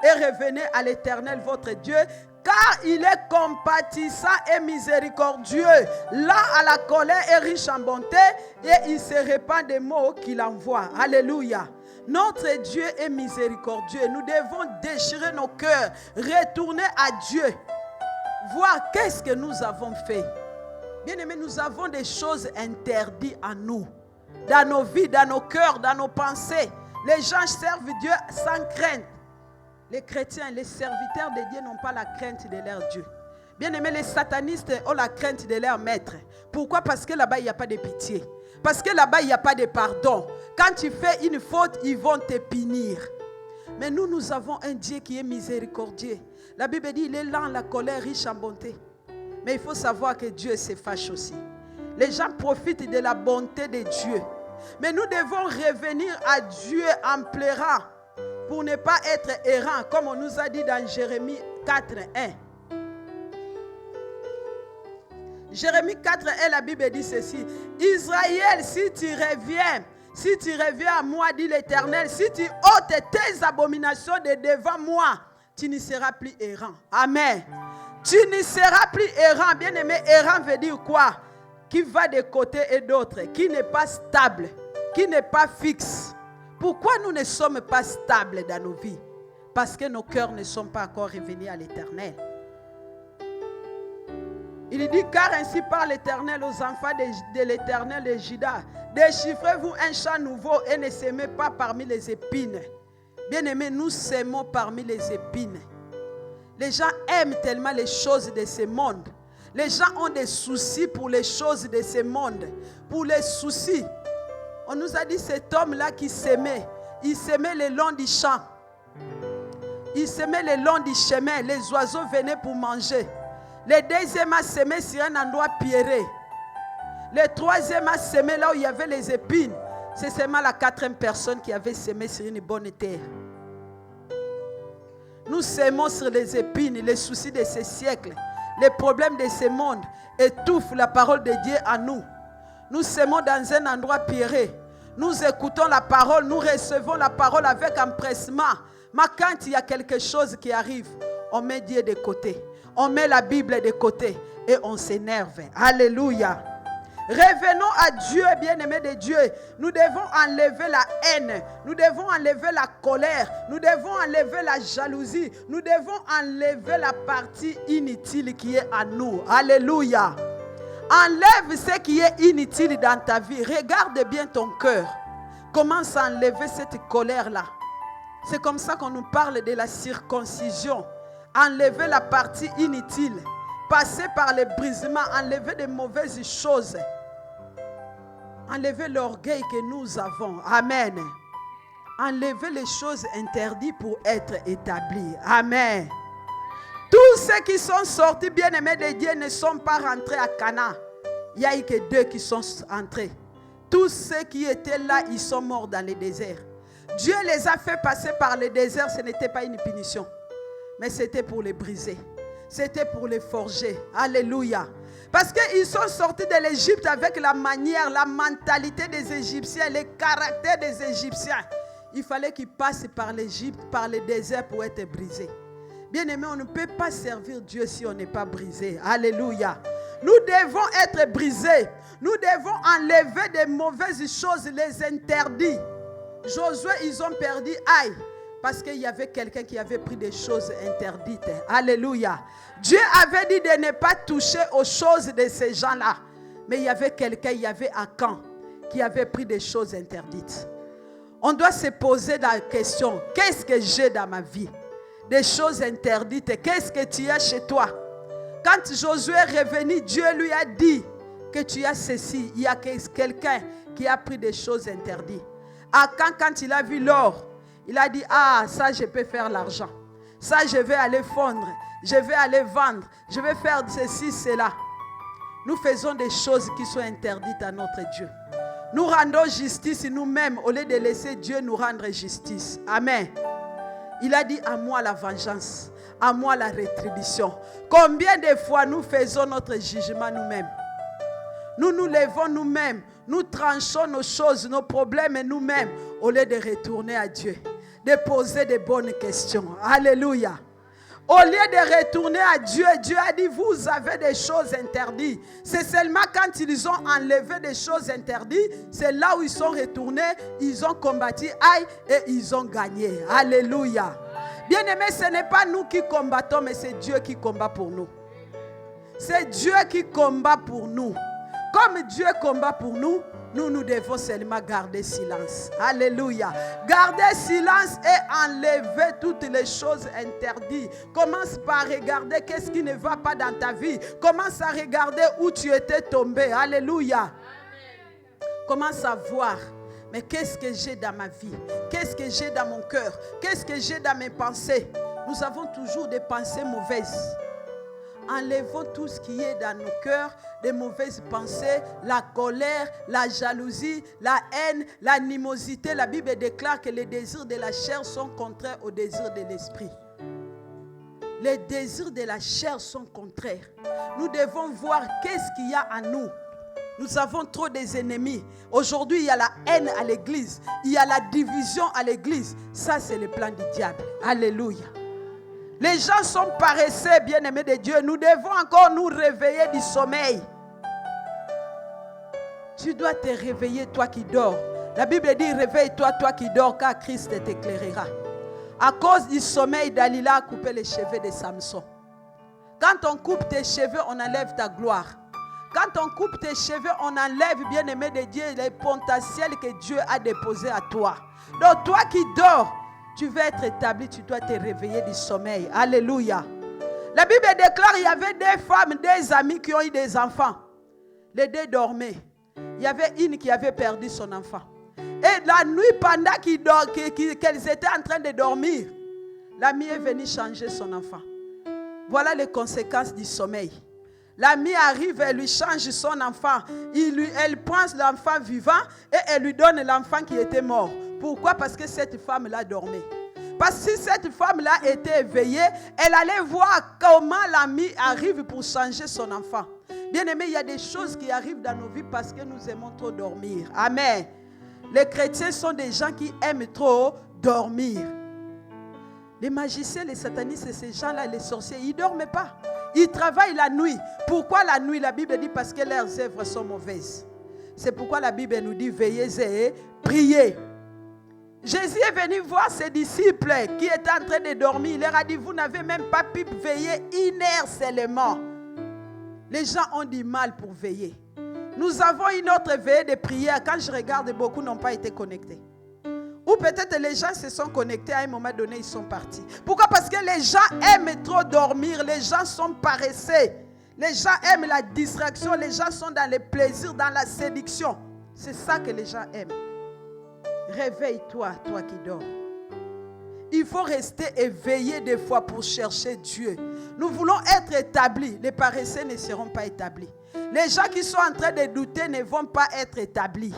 Et revenez à l'Éternel, votre Dieu, car il est compatissant et miséricordieux, lent à la colère et riche en bonté, et il se répand des mots qu'il envoie. Alléluia. Notre Dieu est miséricordieux. Nous devons déchirer nos cœurs, retourner à Dieu, voir qu'est-ce que nous avons fait. Bien-aimés, nous avons des choses interdites à nous, dans nos vies, dans nos cœurs, dans nos pensées. Les gens servent Dieu sans crainte. Les chrétiens, les serviteurs de Dieu n'ont pas la crainte de leur Dieu. Bien-aimés, les satanistes ont la crainte de leur maître. Pourquoi? Parce que là-bas, il n'y a pas de pitié. Parce que là-bas, il n'y a pas de pardon. Quand tu fais une faute, ils vont te punir. Mais nous avons un Dieu qui est miséricordieux. La Bible dit, il est lent à la colère, riche en bonté. Mais il faut savoir que Dieu se fâche aussi. Les gens profitent de la bonté de Dieu. Mais nous devons revenir à Dieu en pleurant pour ne pas être errant, comme on nous a dit dans Jérémie 4:1. Jérémie 4:1, la Bible dit ceci. Israël, si tu reviens à moi, dit l'Éternel, si tu ôtes tes abominations de devant moi, tu ne seras plus errant. Amen. Tu ne seras plus errant. Bien aimé, errant veut dire quoi? Qui va de côté et d'autre, qui n'est pas stable, qui n'est pas fixe. Pourquoi nous ne sommes pas stables dans nos vies? Parce que nos cœurs ne sont pas encore revenus à l'Éternel. Il dit, car ainsi parle l'Éternel aux enfants de l'Éternel de Juda. Déchiffrez-vous un chant nouveau et ne s'aimez pas parmi les épines. Bien-aimés, nous s'aimons parmi les épines. Les gens aiment tellement les choses de ce monde. Les gens ont des soucis pour les choses de ce monde. Pour les soucis. On nous a dit cet homme-là qui s'aimait. Il s'aimait le long du champ. Il s'aimait le long du chemin. Les oiseaux venaient pour manger. Le deuxième a semé sur un endroit pierré. Le troisième a semé là où il y avait les épines. C'est seulement la quatrième personne qui avait semé sur une bonne terre. Nous sémons sur les épines, les soucis de ces siècles, les problèmes de ce monde étouffent la parole de Dieu en nous. Nous sémons dans un endroit pierré. Nous écoutons la parole, nous recevons la parole avec empressement. Mais quand il y a quelque chose qui arrive, on met Dieu de côté. On met la Bible de côté et on s'énerve. Alléluia. Revenons à Dieu, bien-aimés de Dieu. Nous devons enlever la haine. Nous devons enlever la colère. Nous devons enlever la jalousie. Nous devons enlever la partie inutile qui est en nous. Alléluia. Enlève ce qui est inutile dans ta vie. Regarde bien ton cœur. Commence à enlever cette colère-là. C'est comme ça qu'on nous parle de la circoncision. Enlever la partie inutile. Passer par le brisement. Enlever de mauvaises choses. Enlever l'orgueil que nous avons. Amen. Enlever les choses interdites pour être établies. Amen. Tous ceux qui sont sortis, bien-aimés de Dieu, ne sont pas rentrés à Cana. Il n'y a eu que 2 qui sont entrés. Tous ceux qui étaient là, ils sont morts dans le désert. Dieu les a fait passer par le désert. Ce n'était pas une punition. Mais c'était pour les briser. C'était pour les forger. Alléluia. Parce qu'ils sont sortis de l'Égypte avec la manière, la mentalité des Égyptiens, les caractères des Égyptiens. Il fallait qu'ils passent par l'Égypte, par le désert pour être brisés. Bien-aimés, on ne peut pas servir Dieu si on n'est pas brisé. Alléluia. Nous devons être brisés. Nous devons enlever des mauvaises choses, les interdits. Josué, ils ont perdu Aïe. Parce qu'il y avait quelqu'un qui avait pris des choses interdites. Alléluia. Dieu avait dit de ne pas toucher aux choses de ces gens-là. Mais il y avait quelqu'un, il y avait Akan, qui avait pris des choses interdites. On doit se poser la question, qu'est-ce que j'ai dans ma vie? Des choses interdites, qu'est-ce que tu as chez toi? Quand Josué est revenu, Dieu lui a dit que tu as ceci. Il y a quelqu'un qui a pris des choses interdites. Akan, quand il a vu l'or, il a dit, ah, ça, je peux faire l'argent. Ça, je vais aller fondre. Je vais aller vendre. Je vais faire ceci, cela. Nous faisons des choses qui sont interdites à notre Dieu. Nous rendons justice nous-mêmes au lieu de laisser Dieu nous rendre justice. Amen. Il a dit, à moi la vengeance. À moi la rétribution. Combien de fois nous faisons notre jugement nous-mêmes? Nous nous levons nous-mêmes. Nous tranchons nos choses, nos problèmes nous-mêmes au lieu de retourner à Dieu. De poser de bonnes questions. Alléluia. Au lieu de retourner à Dieu, Dieu a dit, vous avez des choses interdites. C'est seulement quand ils ont enlevé des choses interdites, c'est là où ils sont retournés, ils ont combattu aïe et ils ont gagné. Alléluia. Bien-aimés, ce n'est pas nous qui combattons, mais c'est Dieu qui combat pour nous. C'est Dieu qui combat pour nous. Comme Dieu combat pour nous, nous devons seulement garder silence. Alléluia. Garder silence et enlever toutes les choses interdites. Commence par regarder qu'est-ce qui ne va pas dans ta vie. Commence à regarder où tu étais tombé. Alléluia. Commence à voir. Mais qu'est-ce que j'ai dans ma vie? Qu'est-ce que j'ai dans mon cœur? Qu'est-ce que j'ai dans mes pensées? Nous avons toujours des pensées mauvaises. Enlevons tout ce qui est dans nos cœurs, des mauvaises pensées, la colère, la jalousie, la haine, l'animosité. La Bible déclare que les désirs de la chair sont contraires aux désirs de l'esprit. Les désirs de la chair sont contraires. Nous devons voir qu'est-ce qu'il y a en nous. Nous avons trop des ennemis. Aujourd'hui, il y a la haine à l'église. Il y a la division à l'église. Ça, c'est le plan du diable. Alléluia. Les gens sont paresseux, bien-aimés de Dieu. Nous devons encore nous réveiller du sommeil. Tu dois te réveiller, toi qui dors. La Bible dit, réveille-toi, toi qui dors, car Christ t'éclairera. À cause du sommeil, Dalila a coupé les cheveux de Samson. Quand on coupe tes cheveux, on enlève ta gloire. Quand on coupe tes cheveux, on enlève, bien-aimé de Dieu, les potentiels que Dieu a déposés à toi. Donc, toi qui dors, tu veux être établi, tu dois te réveiller du sommeil. Alléluia. La Bible déclare qu'il y avait des femmes, des amis qui ont eu des enfants. Les deux dormaient. Il y avait une qui avait perdu son enfant. Et la nuit, pendant qu'elles étaient en train de dormir, l'ami est venu changer son enfant. Voilà les conséquences du sommeil. L'ami arrive, elle lui change son enfant. Elle prend l'enfant vivant et elle lui donne l'enfant qui était mort. Pourquoi? Parce que cette femme-là dormait. Parce que si cette femme-là était éveillée, elle allait voir comment l'ami arrive pour changer son enfant. Bien aimé, il y a des choses qui arrivent dans nos vies parce que nous aimons trop dormir. Amen. Les chrétiens sont des gens qui aiment trop dormir. Les magiciens, les satanistes, ces gens-là, les sorciers, ils ne dorment pas. Ils travaillent la nuit. Pourquoi la nuit? La Bible dit parce que leurs œuvres sont mauvaises. C'est pourquoi la Bible nous dit veillez et priez. Jésus est venu voir ses disciples qui étaient en train de dormir. Il leur a dit, vous n'avez même pas pu veiller une heure seulement. Les gens ont du mal pour veiller. Nous avons une autre veillée de prière. Quand je regarde, beaucoup n'ont pas été connectés. Ou peut-être les gens se sont connectés à un moment donné, ils sont partis. Pourquoi? Parce que les gens aiment trop dormir. Les gens sont paresseux. Les gens aiment la distraction. Les gens sont dans le plaisir, dans la séduction. C'est ça que les gens aiment. Réveille-toi, toi qui dors. Il faut rester éveillé des fois pour chercher Dieu. Nous voulons être établis. Les paresseux ne seront pas établis. Les gens qui sont en train de douter ne vont pas être établis.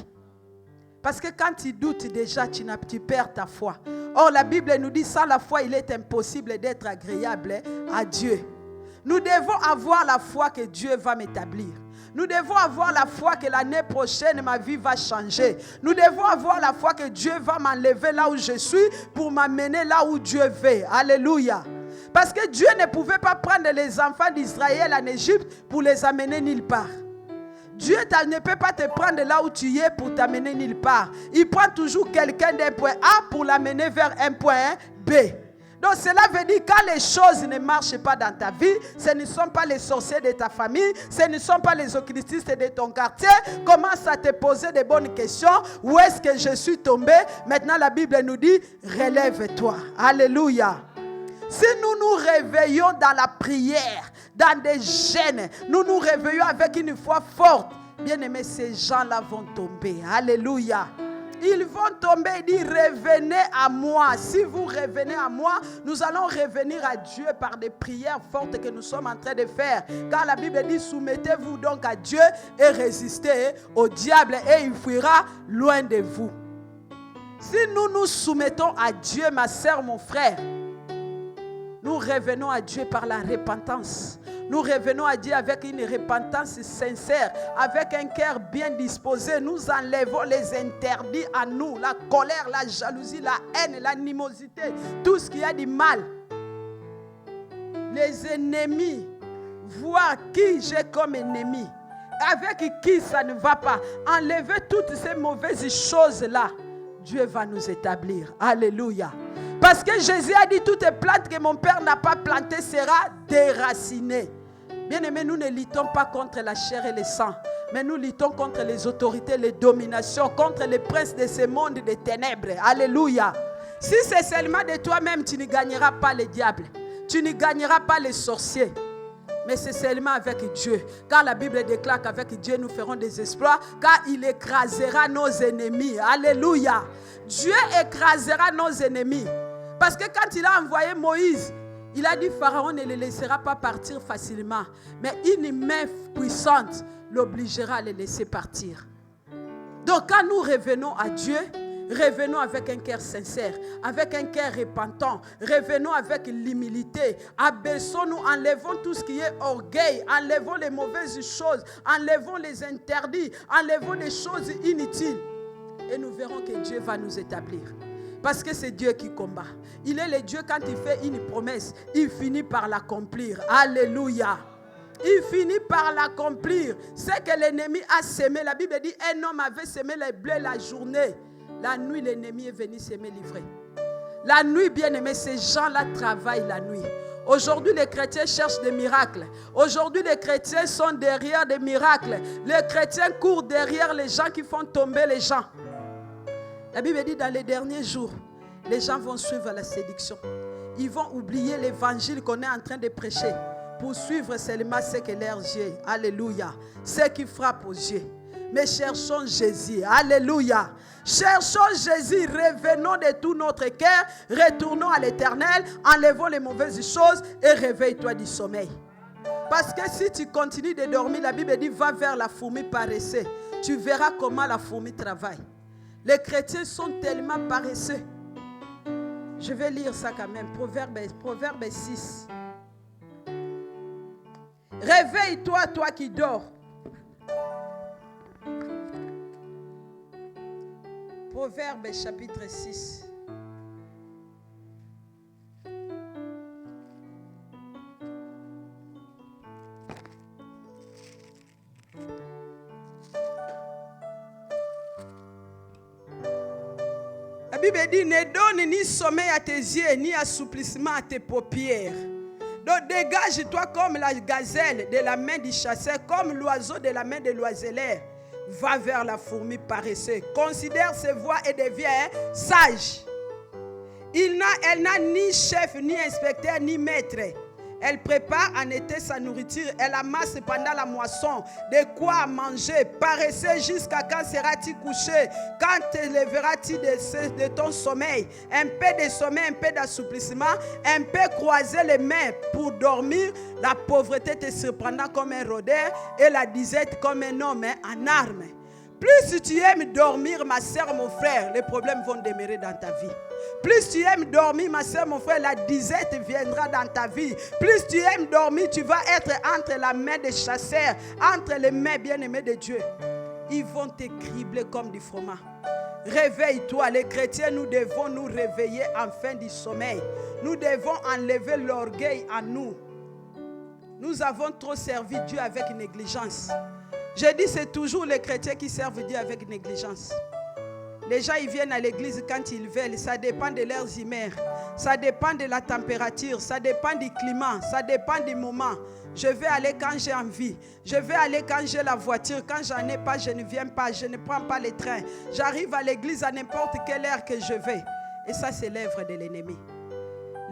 Parce que quand tu doutes déjà, tu perds ta foi. Or, la Bible nous dit, sans la foi, il est impossible d'être agréable à Dieu. Nous devons avoir la foi que Dieu va m'établir. Nous devons avoir la foi que l'année prochaine, ma vie va changer. Nous devons avoir la foi que Dieu va m'enlever là où je suis pour m'amener là où Dieu veut. Alléluia. Parce que Dieu ne pouvait pas prendre les enfants d'Israël en Égypte pour les amener nulle part. Dieu ne peut pas te prendre là où tu es pour t'amener nulle part. Il prend toujours quelqu'un d'un point A pour l'amener vers un point B. Donc cela veut dire que quand les choses ne marchent pas dans ta vie, ce ne sont pas les sorciers de ta famille, ce ne sont pas les occultistes de ton quartier. Commence à te poser de bonnes questions. Où est-ce que je suis tombé? Maintenant la Bible nous dit, relève-toi. Alléluia. Si nous nous réveillons dans la prière, dans des jeûnes, nous nous réveillons avec une foi forte, bien aimé, ces gens-là vont tomber. Alléluia. Ils vont tomber et dire, revenez à moi. Si vous revenez à moi, nous allons revenir à Dieu par des prières fortes que nous sommes en train de faire. Car la Bible dit, soumettez-vous donc à Dieu et résistez au diable et il fuira loin de vous. Si nous nous soumettons à Dieu, ma sœur, mon frère, nous revenons à Dieu par la repentance. Nous revenons à Dieu avec une repentance sincère, avec un cœur bien disposé. Nous enlevons les interdits à nous, la colère, la jalousie, la haine, l'animosité, tout ce qui a du mal. Les ennemis, voir qui j'ai comme ennemi, avec qui ça ne va pas. Enlever toutes ces mauvaises choses-là. Dieu va nous établir. Alléluia. Parce que Jésus a dit, toute plante que mon Père n'a pas plantée sera déracinée. Bien aimé, nous ne luttons pas contre la chair et le sang, mais nous luttons contre les autorités, les dominations, contre les princes de ce monde des ténèbres. Alléluia. Si c'est seulement de toi-même, tu ne gagneras pas le diable. Tu ne gagneras pas les sorciers. Mais c'est seulement avec Dieu. Car la Bible déclare qu'avec Dieu, nous ferons des exploits. Car il écrasera nos ennemis. Alléluia. Dieu écrasera nos ennemis. Parce que quand il a envoyé Moïse, il a dit Pharaon ne le laissera pas partir facilement. Mais une main puissante l'obligera à le laisser partir. Donc quand nous revenons à Dieu, revenons avec un cœur sincère, avec un cœur repentant. Revenons avec l'humilité. Abaissons-nous, enlevons tout ce qui est orgueil. Enlevons les mauvaises choses. Enlevons les interdits. Enlevons les choses inutiles. Et nous verrons que Dieu va nous établir. Parce que c'est Dieu qui combat. Il est le Dieu, quand il fait une promesse, il finit par l'accomplir. Alléluia. Il finit par l'accomplir. C'est que l'ennemi a semé. La Bible dit, un homme avait semé les blés la journée. La nuit, l'ennemi est venu s'aimer livrer. La nuit, bien aimé, ces gens-là travaillent la nuit. Aujourd'hui, les chrétiens cherchent des miracles. Aujourd'hui, les chrétiens sont derrière des miracles. Les chrétiens courent derrière les gens qui font tomber les gens. La Bible dit, dans les derniers jours, les gens vont suivre la séduction. Ils vont oublier l'évangile qu'on est en train de prêcher pour suivre seulement ce que leurs yeux. Alléluia. Ce qui frappe aux yeux. Mais cherchons Jésus. Alléluia. Cherchons Jésus. Revenons de tout notre cœur. Retournons à l'Éternel. Enlevons les mauvaises choses et réveille-toi du sommeil. Parce que si tu continues de dormir, la Bible dit, va vers la fourmi paresseux. Tu verras comment la fourmi travaille. Les chrétiens sont tellement paresseux. Je vais lire ça quand même. Proverbe 6. Réveille-toi, toi qui dors. Proverbe chapitre 6. La Bible dit, ne donne ni sommeil à tes yeux, ni assouplissement à tes paupières. Donc dégage-toi comme la gazelle de la main du chasseur, comme l'oiseau de la main de l'oiseleur. Va vers la fourmi paresseuse. Considère ses voies et deviens sage. Elle n'a ni chef, ni inspecteur, ni maître. Elle prépare en été sa nourriture. Elle amasse pendant la moisson de quoi manger. Paresseux, jusqu'à quand seras-tu couché? Quand te lèveras-tu de ton sommeil? Un peu de sommeil, un peu d'assouplissement, un peu croiser les mains pour dormir. La pauvreté te surprendra comme un rôdeur et la disette comme un homme en armes. Plus tu aimes dormir, ma soeur, mon frère, les problèmes vont demeurer dans ta vie. Plus tu aimes dormir, ma soeur, mon frère, la disette viendra dans ta vie. Plus tu aimes dormir, tu vas être entre la main des chasseurs, entre les mains bien-aimées de Dieu. Ils vont te cribler comme du froment. Réveille-toi, les chrétiens, nous devons nous réveiller en fin du sommeil. Nous devons enlever l'orgueil en nous. Nous avons trop servi Dieu avec négligence. J'ai dit, c'est toujours les chrétiens qui servent Dieu avec négligence. Les gens, ils viennent à l'église quand ils veulent. Ça dépend de leurs humeurs. Ça dépend de la température. Ça dépend du climat. Ça dépend du moment. Je vais aller quand j'ai envie. Je vais aller quand j'ai la voiture. Quand j'en ai pas, je ne viens pas. Je ne prends pas le train. J'arrive à l'église à n'importe quelle heure que je vais. Et ça, c'est l'œuvre de l'ennemi.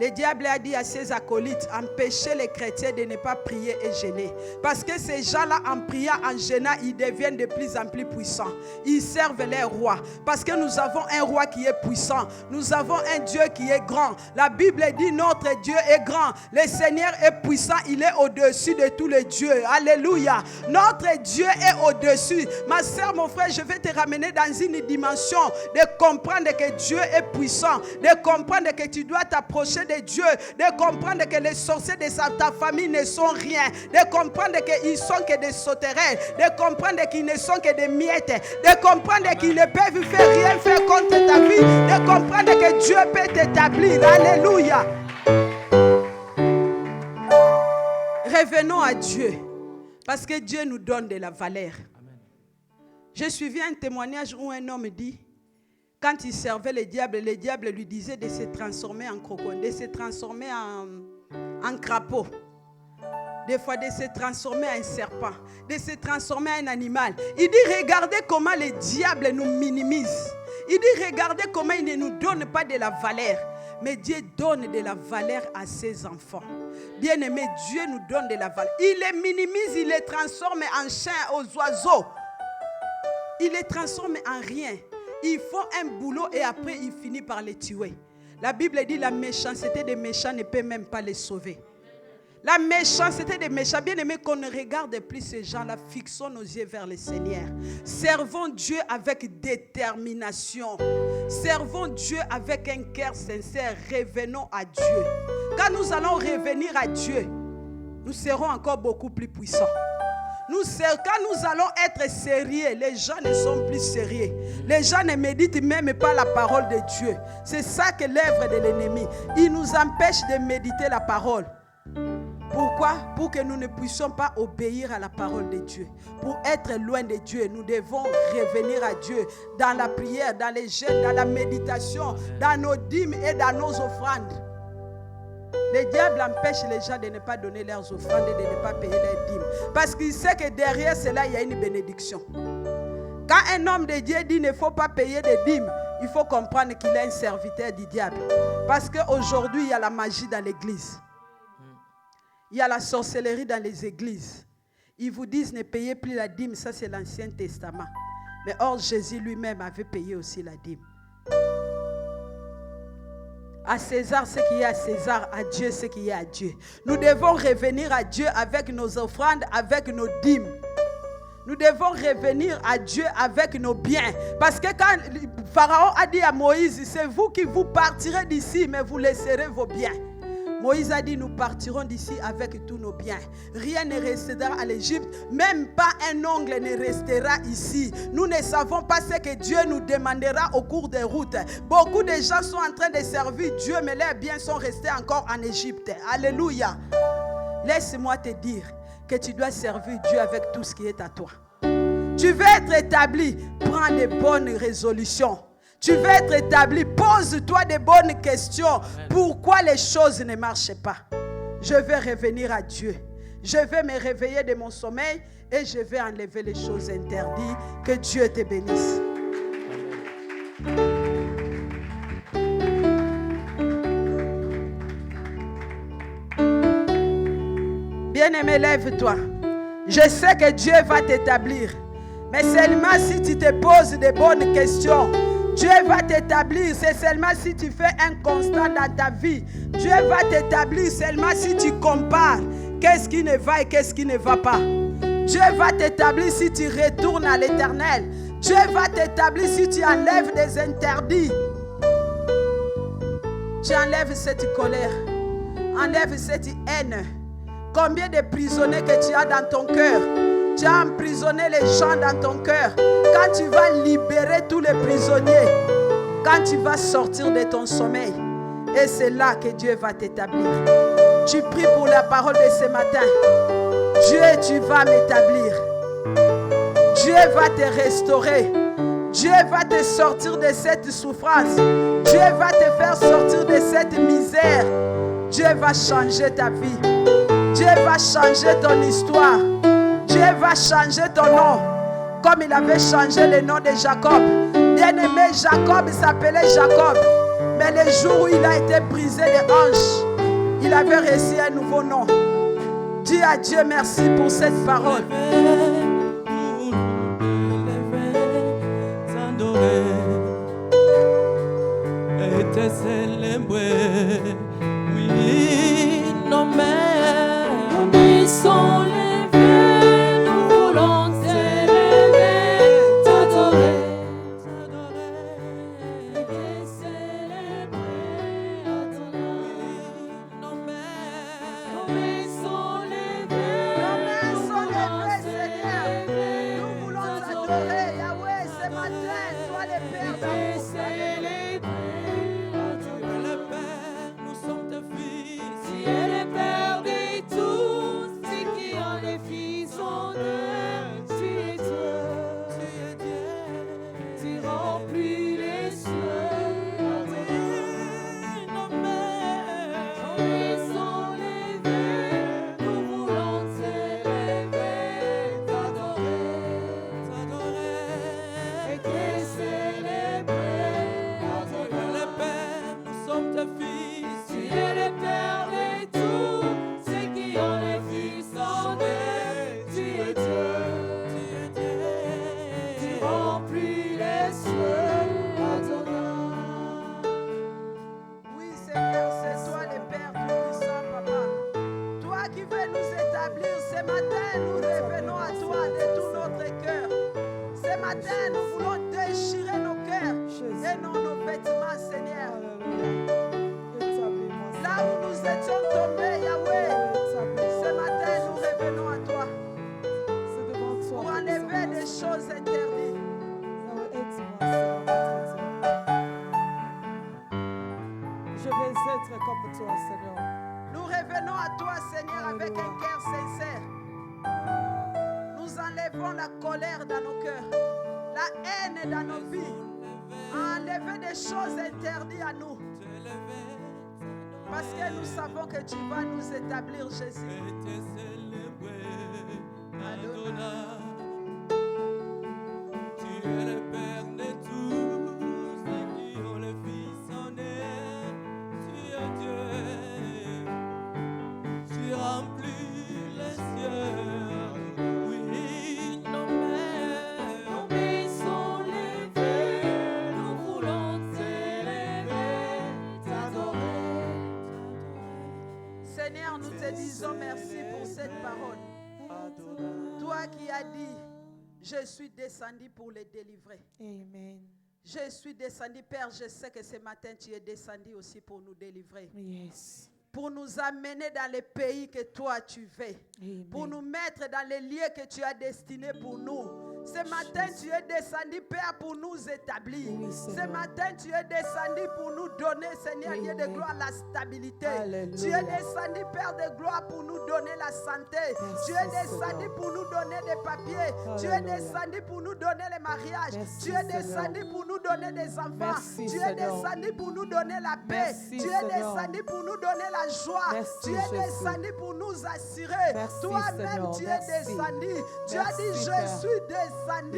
Le diable a dit à ses acolytes, empêchez les chrétiens de ne pas prier et jeûner. Parce que ces gens-là, en priant, en jeûnant, ils deviennent de plus en plus puissants. Ils servent les rois. Parce que nous avons un roi qui est puissant. Nous avons un Dieu qui est grand. La Bible dit, notre Dieu est grand. Le Seigneur est puissant. Il est au-dessus de tous les dieux. Alléluia. Notre Dieu est au-dessus. Ma soeur, mon frère, je vais te ramener dans une dimension de comprendre que Dieu est puissant. De comprendre que tu dois t'approcher de Dieu, de comprendre que les sorciers de ta famille ne sont rien, de comprendre qu'ils sont que des sauterelles, de comprendre qu'ils ne sont que des miettes, de comprendre qu'ils ne peuvent rien faire contre ta vie, de comprendre que Dieu peut t'établir. Alléluia. Revenons à Dieu, parce que Dieu nous donne de la valeur. J'ai suivi un témoignage où un homme dit, quand il servait le diable lui disait de se transformer en crocodile, de se transformer en crapaud, des fois de se transformer en serpent, de se transformer en animal. Il dit, regardez comment le diable nous minimise. Il dit, regardez comment il ne nous donne pas de la valeur. Mais Dieu donne de la valeur à ses enfants. Bien-aimé, Dieu nous donne de la valeur. Il les minimise, il les transforme en chiens, aux oiseaux. Il les transforme en rien. Ils font un boulot et après il finit par les tuer. La Bible dit la méchanceté des méchants ne peut même pas les sauver. La méchanceté des méchants, bien aimé, qu'on ne regarde plus ces gens-là, fixons nos yeux vers le Seigneur. Servons Dieu avec détermination. Servons Dieu avec un cœur sincère. Revenons à Dieu. Quand nous allons revenir à Dieu, nous serons encore beaucoup plus puissants. Quand nous allons être sérieux, les gens ne sont plus sérieux. Les gens ne méditent même pas la parole de Dieu. C'est ça que l'œuvre de l'ennemi. Il nous empêche de méditer la parole. Pourquoi? Pour que nous ne puissions pas obéir à la parole de Dieu. Pour être loin de Dieu, nous devons revenir à Dieu dans la prière, dans les jeûnes, dans la méditation, dans nos dîmes et dans nos offrandes. Le diable empêche les gens de ne pas donner leurs offrandes et de ne pas payer leurs dîmes. Parce qu'il sait que derrière cela, il y a une bénédiction. Quand un homme de Dieu dit qu'il ne faut pas payer des dîmes, il faut comprendre qu'il est un serviteur du diable. Parce qu'aujourd'hui, il y a la magie dans l'église. Il y a la sorcellerie dans les églises. Ils vous disent ne payez plus la dîme, ça c'est l'Ancien Testament. Mais or, Jésus lui-même avait payé aussi la dîme. À César ce qui est à César, à Dieu ce qui est à Dieu. Nous devons revenir à Dieu avec nos offrandes, avec nos dîmes. Nous devons revenir à Dieu avec nos biens. Parce que quand Pharaon a dit à Moïse, c'est vous qui vous partirez d'ici, mais vous laisserez vos biens. Moïse a dit, nous partirons d'ici avec tous nos biens. Rien ne restera à l'Égypte, même pas un ongle ne restera ici. Nous ne savons pas ce que Dieu nous demandera au cours des routes. Beaucoup de gens sont en train de servir Dieu, mais leurs biens sont restés encore en Égypte. Alléluia. Laisse-moi te dire que tu dois servir Dieu avec tout ce qui est à toi. Tu veux être établi, prends de bonnes résolutions. Tu veux être établi, pose-toi de bonnes questions. Pourquoi les choses ne marchent pas? Je vais revenir à Dieu. Je vais me réveiller de mon sommeil et je vais enlever les choses interdites. Que Dieu te bénisse. Bien-aimé, lève-toi. Je sais que Dieu va t'établir. Mais seulement si tu te poses de bonnes questions. Dieu va t'établir, c'est seulement si tu fais un constat dans ta vie. Dieu va t'établir seulement si tu compares qu'est-ce qui ne va et qu'est-ce qui ne va pas. Dieu va t'établir si tu retournes à l'Éternel. Dieu va t'établir si tu enlèves des interdits. Tu enlèves cette colère, enlève cette haine. Combien de prisonniers que tu as dans ton cœur? Tu as emprisonné les gens dans ton cœur. Quand tu vas libérer tous les prisonniers, quand tu vas sortir de ton sommeil, et c'est là que Dieu va t'établir. Tu pries pour la parole de ce matin. Dieu, tu vas m'établir. Dieu va te restaurer. Dieu va te sortir de cette souffrance. Dieu va te faire sortir de cette misère. Dieu va changer ta vie. Dieu va changer ton histoire. Dieu va changer ton nom, comme il avait changé le nom de Jacob. Bien-aimé, Jacob s'appelait Jacob. Mais le jour où il a été brisé des hanches, il avait reçu un nouveau nom. Dis à Dieu merci pour cette parole. Et te célébrer, oui, nos mères, nous sont levés, nous voulons t'élever, t'adorer, et te célébrer, nos mères sont levées, Nos mains sont levées, Seigneur. Nous voulons t'adorer, Yahweh, ce matin, toi le Père d'amour. être comme toi, Seigneur. Nous revenons à toi, Seigneur, avec Alléluia. un cœur sincère. Nous enlevons la colère dans nos cœurs, la haine dans nos vies. Enlever des choses interdites à nous. Parce que nous savons que tu vas nous établir, Jésus. Adonai. Tu es le Père de tous ceux qui ont le Fils en eux. Tu es Dieu. Tu remplis les cieux. Oui, nos mains sont levées. Nous voulons t'élever, t'adorer. Seigneur, nous te disons merci pour cette parole. Toi qui as dit, je suis descendu pour les délivrer. Amen. Je suis descendu, Père, je sais que ce matin tu es descendu aussi pour nous délivrer. Yes. Pour nous amener dans les pays que toi tu veux. Amen. Pour nous mettre dans les lieux que tu as destinés pour nous. Ce matin, tu es descendu, Père, pour nous établir. Oui, Ce Seigneur. matin, tu es descendu pour nous donner, Seigneur, Dieu de Amen. gloire, la stabilité. Alléluia. Tu es descendu, Père de gloire, pour nous donner la santé. Merci, Tu es descendu Seigneur. pour nous donner des papiers. Tu es Alléluia. descendu pour nous donner les mariages. Merci, Tu es Seigneur. descendu pour nous donner des enfants. Merci, tu es Seigneur. descendu pour nous donner la paix. Merci, tu es Seigneur. descendu pour nous donner la joie. Merci, tu es Jésus. descendu pour nous assurer. Merci, Toi-même, Seigneur. tu es Merci. descendu. Tu as Merci, dit, je Père. suis descendu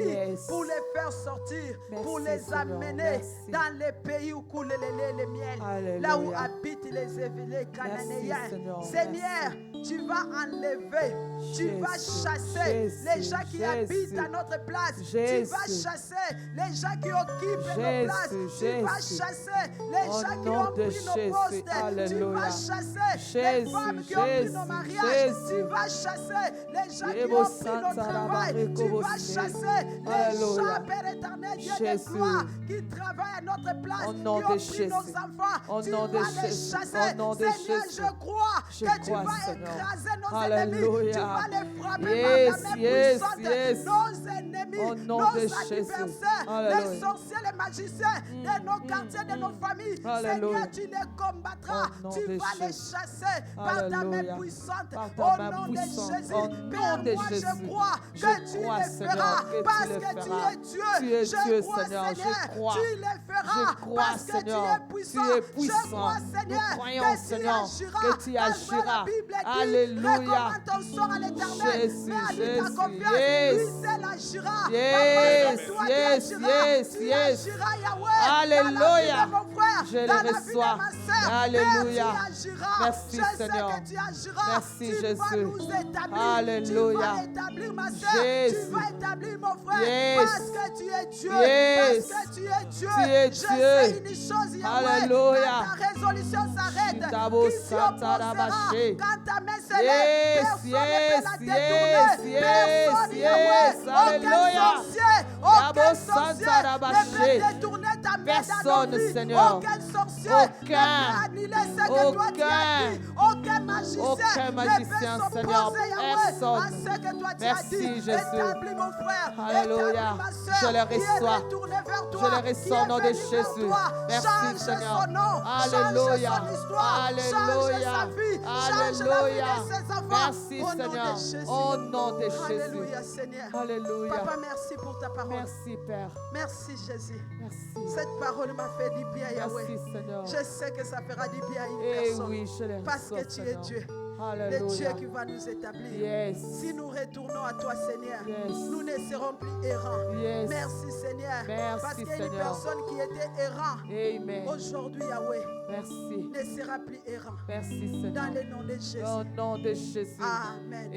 Yes. pour les faire sortir, Merci, pour les Seigneur. amener Merci. dans les pays où coule le lait et le miel, Alléluia. là où habitent les Cananéens. Seigneur. Seigneur, tu vas enlever, tu vas Jésus, chasser les Jésus, gens qui Jésus. habitent à notre place. Tu Jésus. vas chasser les gens qui occupent nos Jésus, places. Tu vas Jésus. chasser les Au gens qui nom ont de pris nos Jésus. postes. Tu Alléluia. vas chasser les Jésus, femmes qui ont pris Jésus, nos mariages. Tu Jésus. vas chasser les gens qui Ebo ont pris Santa notre travail. Tu Rabareko vas Bosé. chasser les Alléluia. gens, Père éternel, Dieu de Jésus. gloire, qui travaillent à notre place, Au qui nom ont de pris Jésus. nos enfants. Au Tu nom de vas les Jésus. chasser. Au nom de Seigneur, Jésus. je crois Je que tu crois, vas Seigneur. écraser nos Alléluia. ennemis. Tu vas les frapper Yes, par ta main yes, puissante. yes. Nos ennemis, Au nom nos de Jésus. adversaires, Alléluia. les sorciers, les magiciens de nos quartiers, de nos familles. Alléluia. Seigneur, tu les combattras. Au nom Tu de vas les Jésus. chasser par ta main Alléluia. puissante. Par ta Au main nom de puissante. Jésus. Au Père, nom de moi Jésus. je crois Je que tu crois, les Seigneur, feras que tu parce le que tu feras. es Dieu. Tu es Je Dieu, crois, Seigneur, je Seigneur, crois. tu les feras Je crois, parce que tu Seigneur. es puissant. Tu es puissant. Je crois, Seigneur, Nous croyons, que tu Seigneur, agiras. que tu Parce que agiras. la Bible dit, Alléluia. recommande ton sort à l'Éternel. Jésus, Mais à lui ta Jésus, confiance. yes. Lui seul agira. Yes, Papa, c'est toi qui yes, agiras. yes, Tu yes. agiras, Yahweh. Dans la Alléluia. vie de mon frère, Je le dans la vie de reçois. ma sœur. Alléluia. Père, tu agiras. Merci, Je Seigneur. sais que tu agiras. Merci, tu vas Jésus. nous établir. Alléluia. Tu vas établir ma soeur. Jésus. Tu vas établir mon frère. Yes. Parce que tu es Dieu. Yes. Parce que tu es Dieu. Tu es Je Dieu. sais une chose, Yahweh. Alléluia. Quand ta résolution s'arrête, Chitabo qui s'y opposera? satarabaché. Quand ta main se Yes, lève, personne ne yes, peut la détourner. yes, Personne, yes, Yahweh. yes. Aucun Alléluia. sorcier, Yabo aucun sorcier satarabaché. ne peut détourner ta main dans Personne, nos vies. Seigneur. Aucun sorcier ne Aucun. peut annuler ce que toi tu as dit. Aucun magicien, Aucun ne magicien, peut Seigneur. s'opposer, Yahweh, Personne. à ce que toi tu as Merci, dit. Jésus. Établis mon frère, Alléluia. établis ma soeur, Je le qui est reçois. retourné vers toi, Je le qui reçois est au nom de venu vers Jésus. toi. Merci, Change Seigneur. son nom, Alléluia. change son histoire, Alléluia. change sa vie, change la vie Alléluia. de ses enfants. Merci, Au nom de Seigneur. Jésus. Au nom de Jésus. Alléluia, Seigneur. Alléluia. Papa, merci pour ta parole. Merci, Père. Merci, Jésus. Merci. Cette parole m'a fait du bien, Yahweh. Merci, Seigneur. Je sais que ça fera du bien à une Eh personne. oui, je le Parce que reçois, tu es Seigneur. Dieu. Le Alléluia. Dieu qui va nous établir. Yes. Si nous retournons à toi, Seigneur, Yes. nous ne serons plus errants. Yes. Merci, Seigneur. Merci, Parce qu'il y a une Seigneur. personne qui était errant. Amen. Aujourd'hui, Yahweh Merci. ne sera plus errant. Merci, Seigneur. Dans le nom de Jésus. Au nom de Jésus. Amen.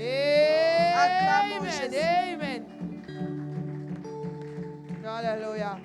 Acclamons Amen. Jésus. Amen. Alléluia.